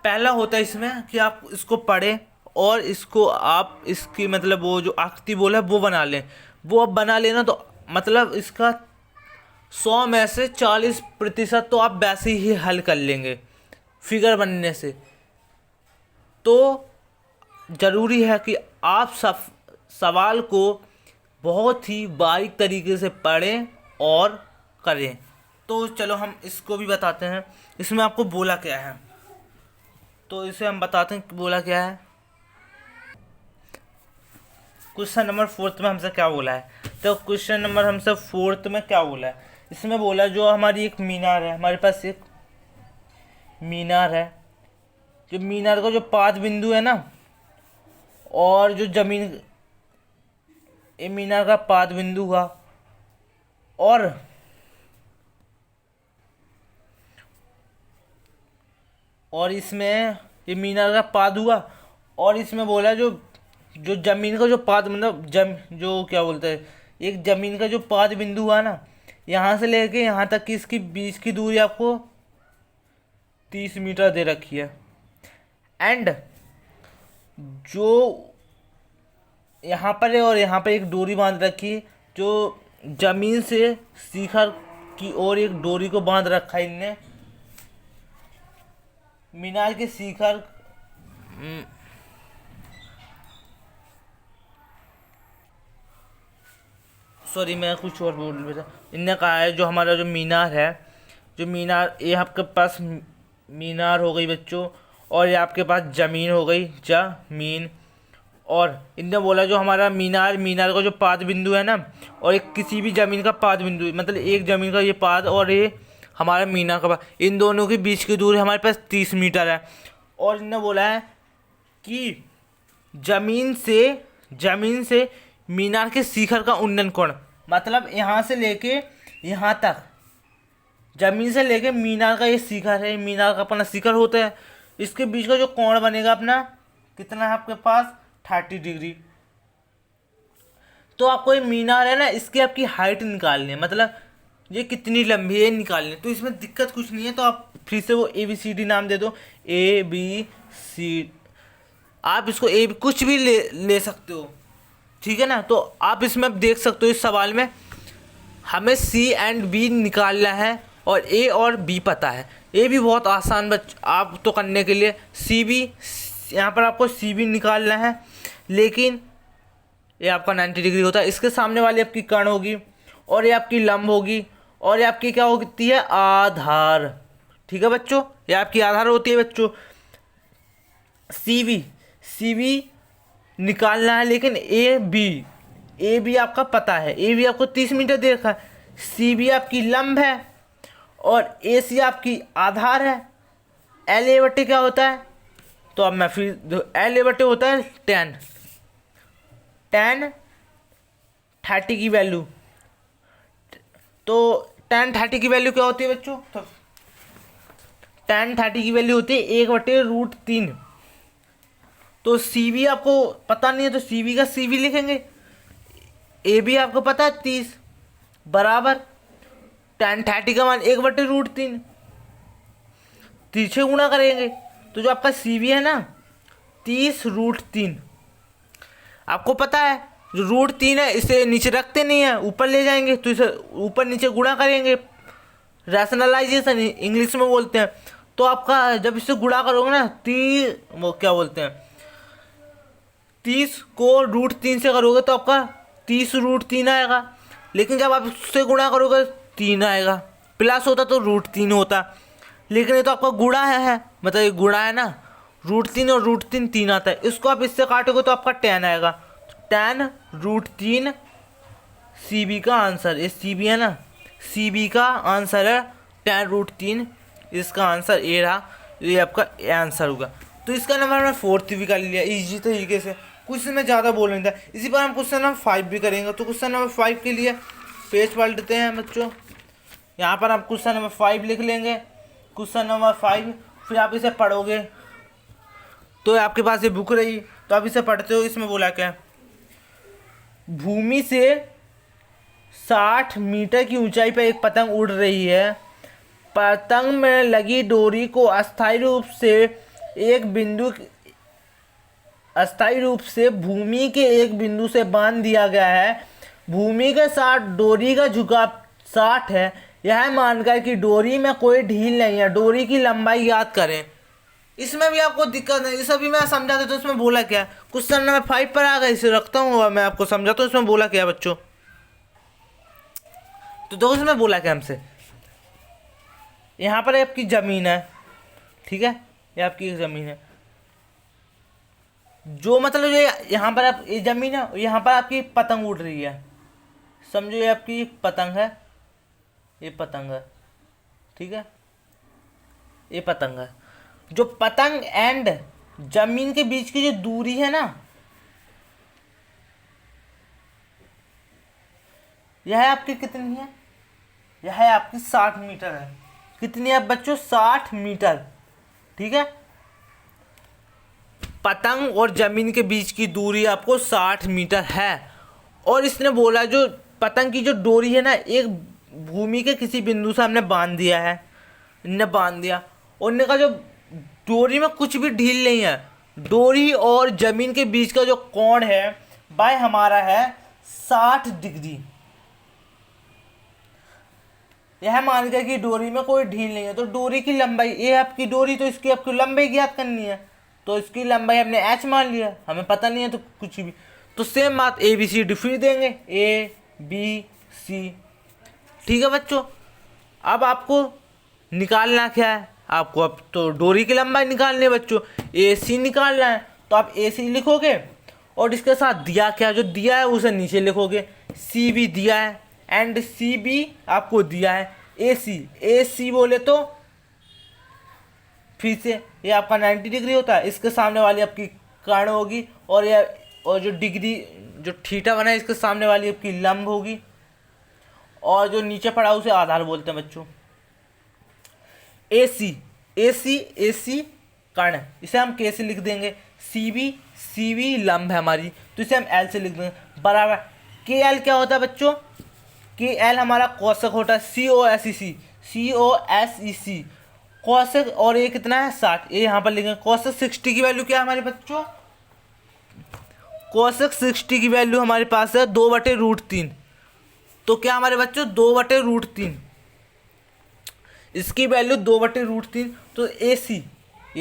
पहला होता है इसमें कि आप इसको पढ़ें और इसको आप इसकी मतलब वो जो आकृति बोला है वो बना लें। वो अब बना लेना तो मतलब इसका 100 में से 40% तो आप वैसे ही हल कर लेंगे फिगर बनने से। तो ज़रूरी है कि आप सवाल को बहुत ही बारीक तरीके से पढ़ें और करें। तो चलो हम इसको भी बताते हैं, इसमें आपको बोला क्या है, तो इसे हम बताते हैं कि बोला क्या है। क्वेश्चन नंबर 4 में हमसे क्या बोला है, तो क्वेश्चन नंबर हमसे 4 में क्या बोला है, इसमें बोला जो हमारी एक मीनार है, हमारे पास एक मीनार है, जो मीनार का जो पाद बिंदु है ना, और जो जमीन ये मीनार का पाद बिंदु हुआ और इसमें ये मीनार का पाद हुआ, और इसमें बोला जो जो जमीन का जो पाद मतलब जो क्या बोलते हैं, एक जमीन का जो पाद बिंदु हुआ ना, यहाँ से लेके यहाँ तक की इसकी बीच की दूरी आपको 30 मीटर दे रखी है। एंड जो यहाँ पर है और यहाँ पर एक दूरी बांध रखी है, जो जमीन से शिखर की ओर एक डोरी को बांध रखा है इनने। मीनार के शिखर सॉरी मैं कुछ और बोल रहा था। इनने कहा है जो हमारा जो मीनार है, जो मीनार, ये आपके पास मीनार हो गई बच्चों, और ये आपके पास ज़मीन हो गई जमीन। और इनने बोला जो हमारा मीनार का जो पाद बिंदु है ना, और एक किसी भी ज़मीन का पाद बिंदु, मतलब एक ज़मीन का ये पाद और ये हमारा मीनार का पाद, इन दोनों के बीच की दूरी हमारे पास 30 मीटर है। और इनने बोला है कि ज़मीन से मीनार के शिखर का उन्नयन कोण, मतलब यहाँ से लेके यहाँ तक, ज़मीन से लेके मीनार का ये शिखर है, मीनार का अपना शिखर होता है, इसके बीच का जो कोण बनेगा अपना कितना है आपके पास 30 डिग्री। तो आपको ये मीनार है ना, इसकी आपकी हाइट निकालनी है, मतलब ये कितनी लंबी है निकालनी है। तो इसमें दिक्कत कुछ नहीं है, तो आप फिर से वो ABCD नाम दे दो, ABC, आप इसको ए कुछ भी ले सकते हो, ठीक है ना। तो आप इसमें देख सकते हो इस सवाल में हमें C एंड B निकालना है और A और B पता है। ये भी बहुत आसान आप तो करने के लिए CB, यहाँ पर आपको CB निकालना है, लेकिन ये आपका 90 डिग्री होता है। इसके सामने वाली आपकी कर्ण होगी और ये आपकी लंब होगी और ये आपकी क्या होती है आधार, ठीक है बच्चों, ये आपकी आधार होती है बच्चों। CB निकालना है, लेकिन AB आपका पता है, AB आपको 30 मीटर दे रखा है, CB आपकी लंब है और AC आपकी आधार है। LA बटे क्या होता है, तो अब मैं फिर LA बटे होता है tan 30 की वैल्यू। तो tan 30 की वैल्यू क्या होती है बच्चों, तो tan 30 की वैल्यू होती है 1/√3। तो CB आपको पता नहीं है, तो CB का CB लिखेंगे। AB आपको पता है 30 बराबर tan 30 का मान 1/√3, 30 से गुणा करेंगे। तो जो आपका CB है ना 30√3, आपको पता है जो √3 है इसे नीचे रखते नहीं है, ऊपर ले जाएंगे, तो इसे ऊपर नीचे गुणा करेंगे, रैशनलाइजेशन इंग्लिश में बोलते हैं। तो आपका जब इससे गुणा करोगे ना वो क्या बोलते हैं, 30 को √3 से करोगे तो आपका 30√3 आएगा, लेकिन जब आप उससे गुणा करोगे 3 आएगा, प्लस होता तो √3 होता, लेकिन ये तो आपका गुणा है, मतलब ये गुणा है ना, √3 और √3 3 आता है, इसको आप इससे काटोगे तो आपका tan आएगा, tan √3 CB का आंसर, ये CB है ना, CB का आंसर है tan √3, इसका आंसर ए रहा, ये आपका आंसर होगा। तो इसका नंबर हमने 4th भी कर लिया इजी तरीके से, कुछ में ज़्यादा बोल नहीं था। इसी पर हम क्वेश्चन नंबर 5 भी करेंगे। तो क्वेश्चन नंबर 5 के लिए पेज पलटते हैं बच्चों, यहाँ पर आप क्वेश्चन नंबर 5 लिख लेंगे, क्वेश्चन नंबर 5, फिर आप इसे पढ़ोगे। तो आपके पास ये बुक रही, तो आप इसे पढ़ते हो। इसमें बोला क्या, भूमि से 60 मीटर की ऊंचाई पर एक पतंग उड़ रही है। पतंग में लगी डोरी को अस्थायी रूप से भूमि के एक बिंदु से बांध दिया गया है। भूमि के साथ डोरी का झुकाव 60 है। यह मानकर कि डोरी में कोई ढील नहीं है, डोरी की लंबाई याद करें। इसमें भी आपको दिक्कत नहीं, इसे भी मैं समझा देता हूँ। इसमें बोला क्या, क्वेश्चन नंबर 5 पर आ गया, इसे रखता हूँ और मैं आपको समझाता हूँ इसमें बोला क्या बच्चों। तो देखो इसमें बोला क्या हमसे, यहाँ पर आपकी ज़मीन है, ठीक है, ये आपकी ज़मीन है, जो मतलब जो यहाँ पर आप ये ज़मीन है, यहाँ पर आपकी पतंग उड़ रही है, समझो ये आपकी पतंग है, ये पतंग है, ठीक है, ये पतंग है। जो पतंग एंड जमीन के बीच की जो दूरी है ना, यह आपकी कितनी है, यह आपकी 60 मीटर है। कितनी है बच्चों, 60 मीटर, ठीक है। पतंग और जमीन के बीच की दूरी आपको 60 मीटर है। और इसने बोला जो पतंग की जो डोरी है ना, एक भूमि के किसी बिंदु से हमने बांध दिया है, इनने बांध दिया, और इनने कहा जो डोरी में कुछ भी ढील नहीं है, डोरी और जमीन के बीच का जो कोण है वह हमारा है 60 डिग्री, यह मान गया कि डोरी में कोई ढील नहीं है, तो डोरी की लंबाई, ये आपकी डोरी, तो इसकी आपको लंबाई ज्ञात करनी है, तो इसकी लंबाई हमने h मान लिया, हमें पता नहीं है तो कुछ भी। तो सेम बात ए बी सी डी फिर देंगे, ए बी सी। ठीक है बच्चों, अब आपको निकालना क्या है, आपको अब तो डोरी की लंबाई निकालनी है बच्चों, ए सी निकालना है। तो आप ए सी लिखोगे और इसके साथ दिया क्या, जो दिया है उसे नीचे लिखोगे, सी भी दिया है एंड सी भी आपको दिया है, ए सी बोले तो फिर से ये आपका 90 डिग्री होता है, इसके सामने वाली आपकी कर्ण होगी, और जो डिग्री जो थीटा बना है इसके सामने वाली आपकी लंब होगी, और जो नीचे पड़ा उसे आधार बोलते हैं बच्चों। ए सी कर्ण, इसे हम के से लिख देंगे, सी बी लंब है हमारी, तो इसे हम एल से लिख देंगे, बराबर के एल क्या होता है बच्चों, के एल हमारा कौशक होता है, सी ओ एस ई सी कौशक, और ये कितना है 60, ये यहाँ पर लिखेंगे। कौशक 60 की वैल्यू क्या है हमारे बच्चों, कौशक 60 की वैल्यू हमारे पास है 2/√3, तो क्या हमारे बच्चों 2/√3, इसकी वैल्यू 2/√3। तो ए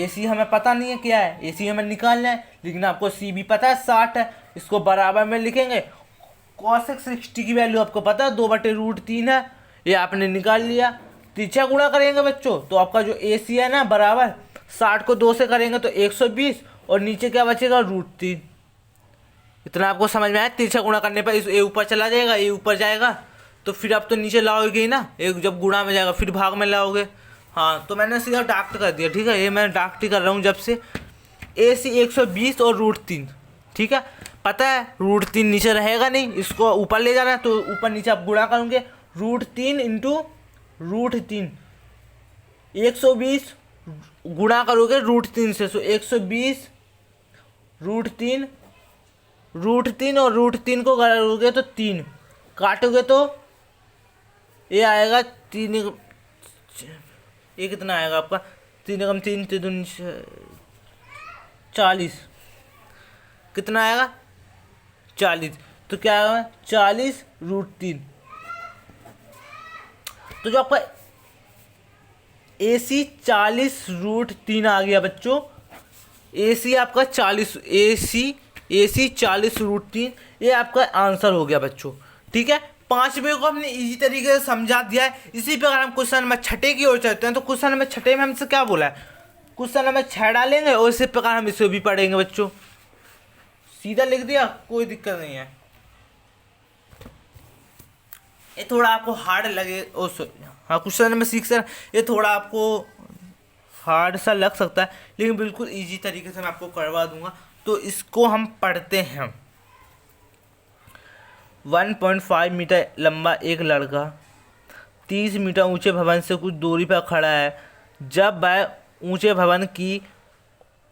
सी हमें पता नहीं है क्या है, ए सी हमें निकालना है, लेकिन आपको सी भी पता है 60 है, इसको बराबर में लिखेंगे। कौशक 60 की वैल्यू आपको पता है 2/√3 है, ये आपने निकाल लिया। तिरछा गुणा करेंगे बच्चों, तो आपका जो ए सी है ना बराबर 60 को 2 से करेंगे तो 120, और नीचे क्या बचेगा √3। इतना आपको समझ में आया, तिरछा गुणा करने पर इस ए ऊपर चला जाएगा, ए ऊपर जाएगा, तो फिर आप तो नीचे लाओगे ही ना, एक जब गुणा में जाएगा फिर भाग में लाओगे। हाँ, तो मैंने सीधा डाक्ट कर दिया, ठीक है, ये मैं डाक्ट ही कर रहा हूँ जब से। ए सी 120 और √3, ठीक है, पता है √3 नीचे रहेगा नहीं, इसको ऊपर ले जाना है, तो ऊपर नीचे आप गुणा करोगे, √3 इंटू √3, 120 गुणा करोगे √3 से, सो 120 √3 और √3 को करोगे तो 3 काटोगे तो ये आएगा 3, ये कितना आएगा आपका 3 3 3 40, कितना आएगा 40, तो क्या आएगा 40√3। तो जो आपका ए सी 40√3 आ गया बच्चों, ए सी आपका 40, ए सी 40√3, ये आपका आंसर हो गया बच्चों। ठीक है, 5वें को हमने इजी तरीके से समझा दिया है। इसी प्रकार हम क्वेश्चन नंबर 6 की ओर चलते हैं। तो क्वेश्चन नंबर 6 में हमसे क्या बोला है, क्वेश्चन नंबर 6 डालेंगे और इसी प्रकार हम इसे भी पढ़ेंगे बच्चों। सीधा लिख दिया, कोई दिक्कत नहीं है। ये थोड़ा आपको हार्ड लगे, हाँ क्वेश्चन नंबर 6 ये थोड़ा आपको हार्ड सा लग सकता है, लेकिन बिल्कुल इजी तरीके से मैं आपको करवा दूंगा। तो इसको हम पढ़ते हैं। 1.5 मीटर लंबा एक लड़का 30 मीटर ऊंचे भवन से कुछ दूरी पर खड़ा है। जब वह ऊंचे भवन की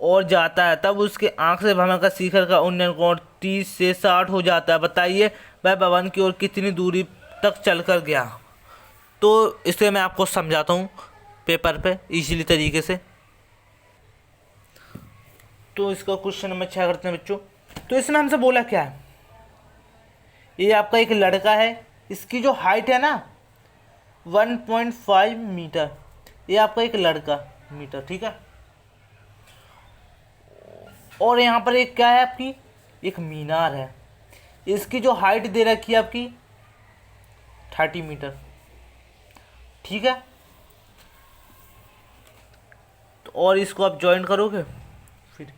ओर जाता है तब उसके आंख से भवन का शिखर का उन्नयन कोण 30 से 60 हो जाता है। बताइए वह भवन की ओर कितनी दूरी तक चलकर गया। तो इसे मैं आपको समझाता हूँ पेपर पे इजीली तरीके से। तो इसका क्वेश्चन नंबर 6 करते हैं बच्चों। तो इसमें हमसे बोला क्या है, ये आपका एक लड़का है, इसकी जो हाइट है ना 1.5 मीटर, ये आपका एक लड़का मीटर, ठीक है। और यहाँ पर एक क्या है आपकी, एक मीनार है, इसकी जो हाइट दे रखी है आपकी 30 मीटर, ठीक है। तो और इसको आप ज्वाइन करोगे, फिर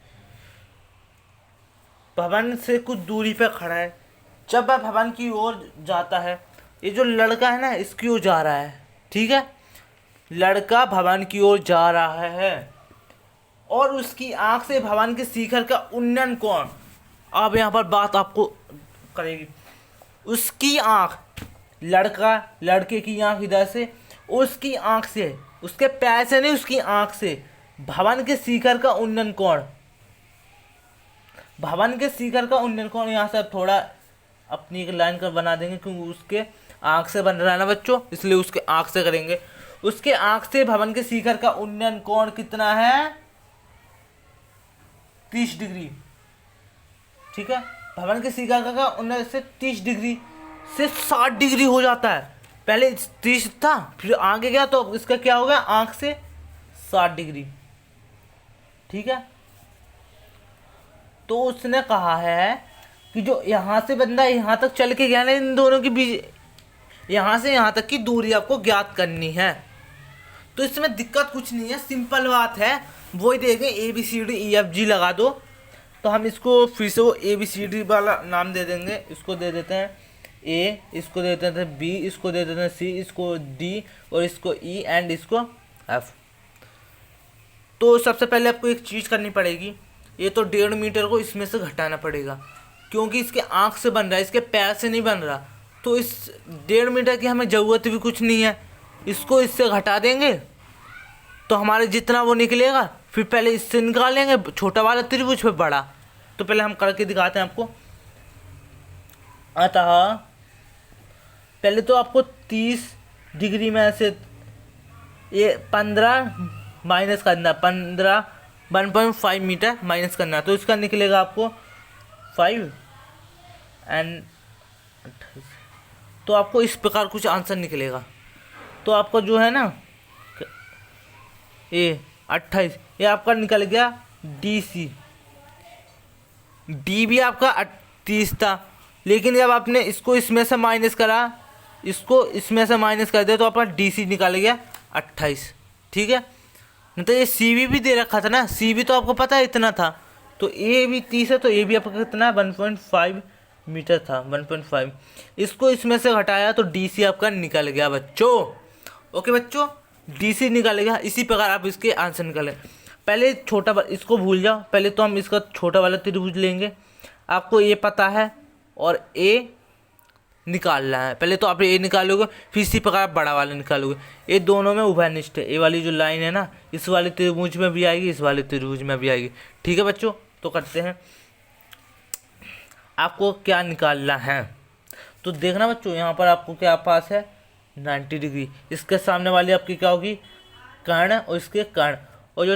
भवन से कुछ दूरी पे खड़ा है। जब वह भवन की ओर जाता है, ये जो लड़का है ना इसकी ओर जा रहा है, ठीक है, लड़का भवन की ओर जा रहा है और उसकी आंख से भवन के शिखर का उन्नयन कोण, अब यहाँ पर बात आपको करेगी। उसकी आंख, लड़के की आंख इधर से, उसकी आंख से, उसके पैर से नहीं, उसकी आंख से भवन के शिखर का उन्नयन कोण, भवन के शिखर का उन्नयन कोण, यहाँ से थोड़ा अपनी एक लाइन कर बना देंगे क्योंकि उसके आंख से बन रहा है ना बच्चों, इसलिए उसके आंख से करेंगे। उसके आंख से भवन के शिखर का उन्नयन कोण कितना है, 30 डिग्री, ठीक है। भवन के शिखर का उन्नयन से 30 डिग्री से 60 डिग्री हो जाता है। पहले 30 था, फिर आगे गया तो इसका क्या हो गया, आंख से 60 डिग्री। ठीक है, तो उसने कहा है कि जो यहाँ से बंदा यहाँ तक चल के गया ना, इन दोनों के बीच, यहाँ से यहाँ तक की दूरी आपको ज्ञात करनी है। तो इसमें दिक्कत कुछ नहीं है, सिंपल बात है। वही देखें ABCDEFG लगा दो, तो हम इसको फिर से वो ABCD वाला नाम दे देंगे। इसको दे देते हैं A, इसको दे देते हैं B, इसको दे देते हैं C, इसको D, और इसको E एंड इसको F। तो सबसे पहले आपको एक चीज़ करनी पड़ेगी, ये तो 1.5 मीटर को इसमें से घटाना पड़ेगा, क्योंकि इसके आँख से बन रहा है, इसके पैर से नहीं बन रहा। तो इस 1.5 मीटर की हमें ज़रूरत भी कुछ नहीं है, इसको इससे घटा देंगे तो हमारे जितना वो निकलेगा, फिर पहले इससे निकालेंगे छोटा वाला त्रिभुज पे बड़ा। तो पहले हम करके दिखाते हैं आपको। अतः पहले तो आपको 30 डिग्री में से ये 15 माइनस करना, 1.5 मीटर माइनस करना, तो इसका निकलेगा आपको 5 एंड 28। तो आपको इस प्रकार कुछ आंसर निकलेगा। तो आपका जो है ना ये 28, ये आपका निकल गया DC। D भी आपका 30 था, लेकिन जब आपने इसको इसमें से माइनस करा, इसको इसमें से माइनस कर दिया, तो आपका DC निकल गया 28। ठीक है, नहीं तो ये CV भी दे रखा था ना, CV तो आपको पता है इतना था। तो A भी 30 है, तो A भी आपका कितना 1.5 मीटर था, 1.5। इसको इसमें से घटाया तो DC आपका निकल गया बच्चों। ओके बच्चों, DC निकल गया। इसी प्रकार आप इसके आंसर निकालें। पहले छोटा इसको भूल जाओ, पहले तो हम इसका छोटा वाला त्रिभुज लेंगे। आपको ये पता है और A निकालना है। पहले तो आप A निकालोगे, फिर इसी प्रकार आप बड़ा वाला निकालोगे। ये दोनों में उभयनिष्ठ है, ये वाली जो लाइन है ना, इस वाले त्रिभुज में भी आएगी, इस वाले त्रिभुज में भी आएगी। ठीक है बच्चों, तो करते हैं। आपको क्या निकालना है, तो देखना बच्चों, यहाँ पर आपको क्या पास है 90 डिग्री। इसके सामने वाली आपकी क्या होगी, कर्ण, और इसके कर्ण, और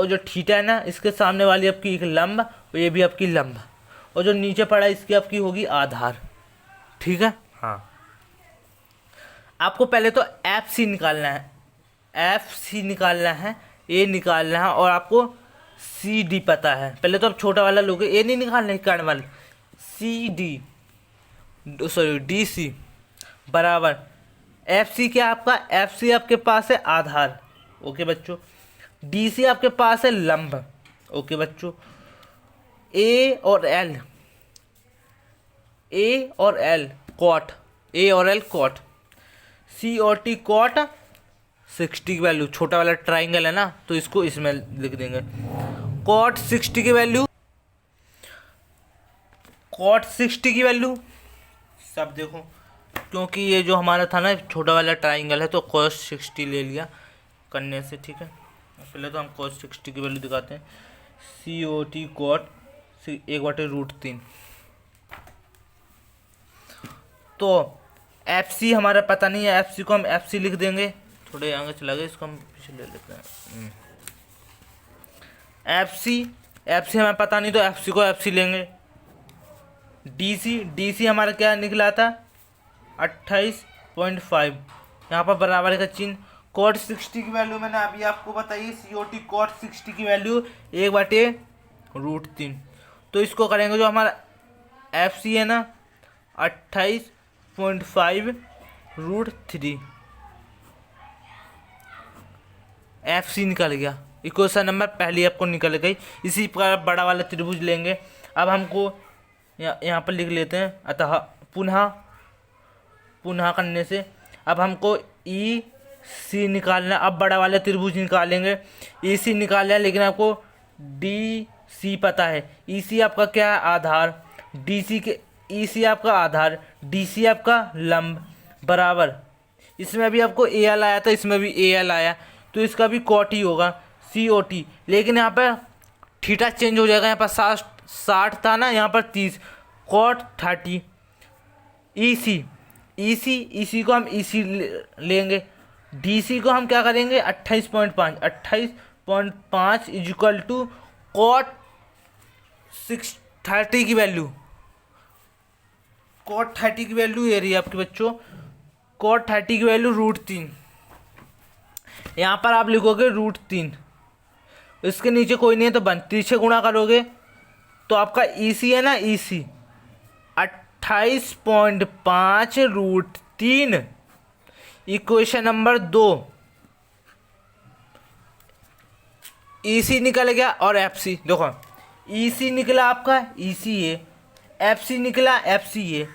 जो थीटा है ना, इसके सामने वाली आपकी एक लंब, और ये भी आपकी लंब, और जो नीचे पड़ा इसकी आपकी होगी आधार। ठीक है, हाँ। आपको पहले तो FC निकालना है, FC निकालना है, A निकालना है, और आपको CD पता है। पहले तो आप छोटा वाला लोगे, A नहीं निकालना है, कर्ण वाला, DC बराबर FC क्या आपका, FC आपके पास है आधार। ओके बच्चों, DC आपके पास है लंब। ओके बच्चों, A और L कॉट, A और L कॉट, C और T कॉट 60 की वैल्यू, छोटा वाला ट्राइंगल है ना, तो इसको इसमें लिख देंगे। कॉट 60 की वैल्यू, कॉट 60 की वैल्यू सब देखो, क्योंकि ये जो हमारा था ना छोटा वाला ट्राइंगल है, तो cos 60 ले लिया करने से। ठीक है, पहले तो हम cos 60 की वैल्यू दिखाते हैं। COT cot 1/√3। तो FC हमारा पता नहीं है, FC को हम FC लिख देंगे। थोड़े आगे चला गए, इसको हम पीछे ले लेते हैं। FC हमें पता नहीं, तो FC को FC लेंगे। DC हमारा क्या निकला था 28.5, यहाँ पर बराबर का चिन्ह। कॉट 60 की वैल्यू मैंने अभी आपको बताई, COT कॉट 60 की वैल्यू 1/√3। तो इसको करेंगे, जो हमारा FC है ना 28.5√3, FC निकल गया। इक्वेशन नंबर पहली आपको निकल गई। इसी प्रकार बड़ा वाला त्रिभुज लेंगे। अब हमको यहाँ पर लिख लेते हैं। अतः पुनः करने से अब हमको EC निकालना। अब बड़ा वाला त्रिभुज निकालेंगे। EC निकालना है, लेकिन आपको DC पता है। EC आपका क्या है, आधार। EC आपका आधार, DC आपका लंब, बराबर। इसमें भी आपको AL आया था, इसमें भी AL आया, तो इसका भी कॉट ही होगा, COT। लेकिन यहाँ पर थीटा चेंज हो जाएगा, यहाँ पर 60 था ना, यहाँ पर 30, कॉट 30। EC को हम EC लेंगे। DC को हम क्या करेंगे 28.5 इजिकल टू कॉट 30 की वैल्यू। कॉट 30 की वैल्यू ये रही आपके बच्चों cot 30 की वैल्यू √3, यहाँ पर आप लिखोगे √3, इसके नीचे कोई नहीं है तो 32 से गुणा करोगे तो आपका EC है ना, EC 28.5 √3, इक्वेशन नंबर 2। EC निकल गया और FC देखो, EC निकला आपका ECA, FC निकला FCA,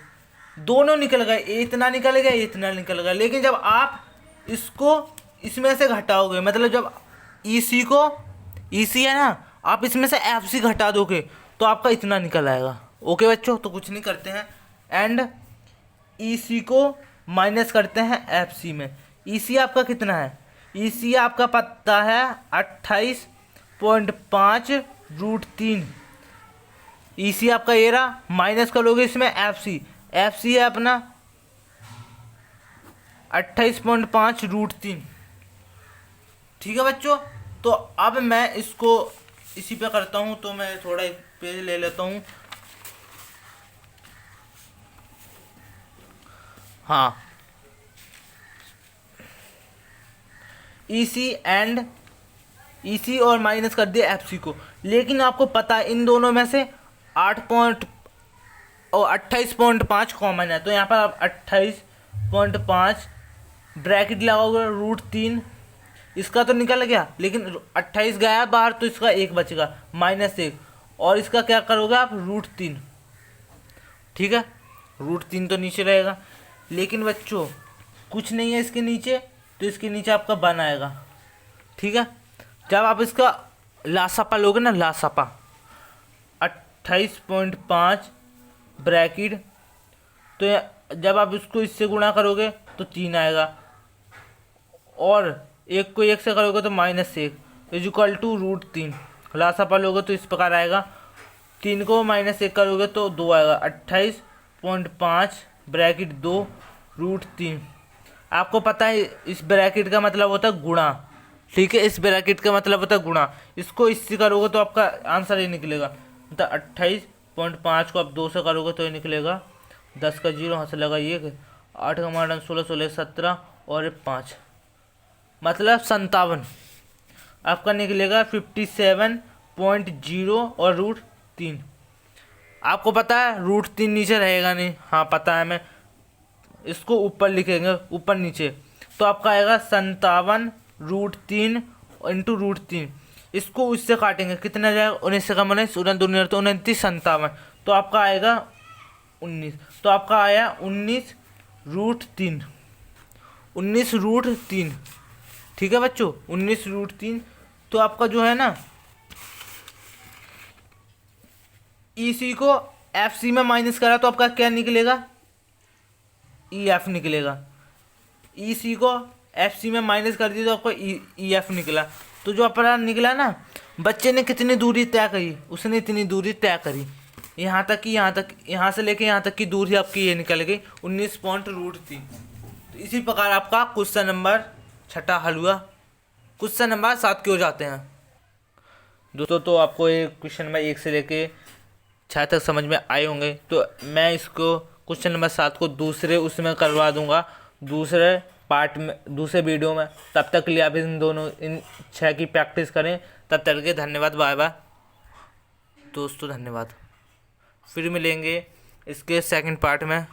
दोनों निकल गए, इतना निकल गया इतना निकल गया। लेकिन जब आप इसको इसमें से घटाओगे, मतलब जब EC को, EC है ना, आप इसमें से FC घटा दोगे तो आपका इतना निकल आएगा। ओके बच्चों, तो कुछ नहीं करते हैं एंड EC को माइनस करते हैं FC में। EC आपका कितना है, EC आपका पता है 28.5 √3, EC आपका ये रहा, माइनस करोगे इसमें FC है अपना 28.5 √3। ठीक है बच्चों, तो अब मैं इसको इसी पे करता हूँ, तो मैं थोड़ा एक पेज ले लेता हूँ। हाँ, EC और माइनस कर दिया FC को। लेकिन आपको पता है इन दोनों में से 28.5 कॉमन है, तो यहाँ पर आप 28.5 ब्रैकेट लगाओगे √3, इसका तो निकल गया, लेकिन 28 गया बाहर तो इसका 1 बचेगा -1, और इसका क्या करोगे आप √3। ठीक है, √3 तो नीचे रहेगा, लेकिन बच्चों कुछ नहीं है इसके नीचे, तो इसके नीचे आपका 1 आएगा। ठीक है, जब आप इसका लासापा लोगे ना, लासापा 28.5 ब्रैकेट, तो जब आप इसको इससे गुणा करोगे तो 3 आएगा, और 1 को 1 से करोगे तो -1 इक्वल टू √3। लासापा लोगे तो इस प्रकार आएगा, 3 को -1 करोगे तो 2 आएगा, 28.5 ब्रैकेट 2 √3। आपको पता है इस ब्रैकेट का मतलब होता है गुणा। ठीक है, इस ब्रैकेट का मतलब होता है गुणा, इसको इससे करोगे तो आपका आंसर ये निकलेगा, मतलब 28.5 को आप 2 से करोगे तो ये निकलेगा 10 का 0 हाथ से लगा 1, 8 का माडन 16, 16 17 और 5, मतलब 57 आपका निकलेगा 57.0 और √3। आपको पता है √3 नीचे रहेगा नहीं, हाँ पता है, मैं इसको ऊपर लिखेंगे ऊपर नीचे, तो आपका आएगा 57 √3 इंटू √3। इसको उससे काटेंगे, कितना जाएगा 19 से कम 19, 19 तो 29 57, तो आपका आएगा 19, तो आपका आया 19 √3, 19 √3। ठीक है बच्चों, 19 √3। तो आपका जो है ना EC को FC में माइनस करा तो आपका क्या निकलेगा, EF निकलेगा। EC को FC में माइनस कर दिया तो आपको EF निकला। तो जो अपना निकला ना, बच्चे ने कितनी दूरी तय करी, उसने इतनी दूरी तय करी, यहाँ तक यहाँ से लेके यहाँ तक की दूरी आपकी ये निकल गई 19.3। तो इसी प्रकार आपका क्वेश्चन नंबर 6 हल हुआ। क्वेश्चन नंबर 7 के हो जाते हैं दोस्तों। तो आपको ये क्वेश्चन नंबर 1 से लेके 6 तक समझ में आए होंगे, तो मैं इसको क्वेश्चन नंबर 7 को दूसरे उसमें करवा दूंगा, दूसरे पार्ट में, दूसरे वीडियो में। तब तक के लिए आप इन 6 की प्रैक्टिस करें। तब तक के धन्यवाद, बाय बाय दोस्तों, धन्यवाद। फिर मिलेंगे इसके सेकंड पार्ट में।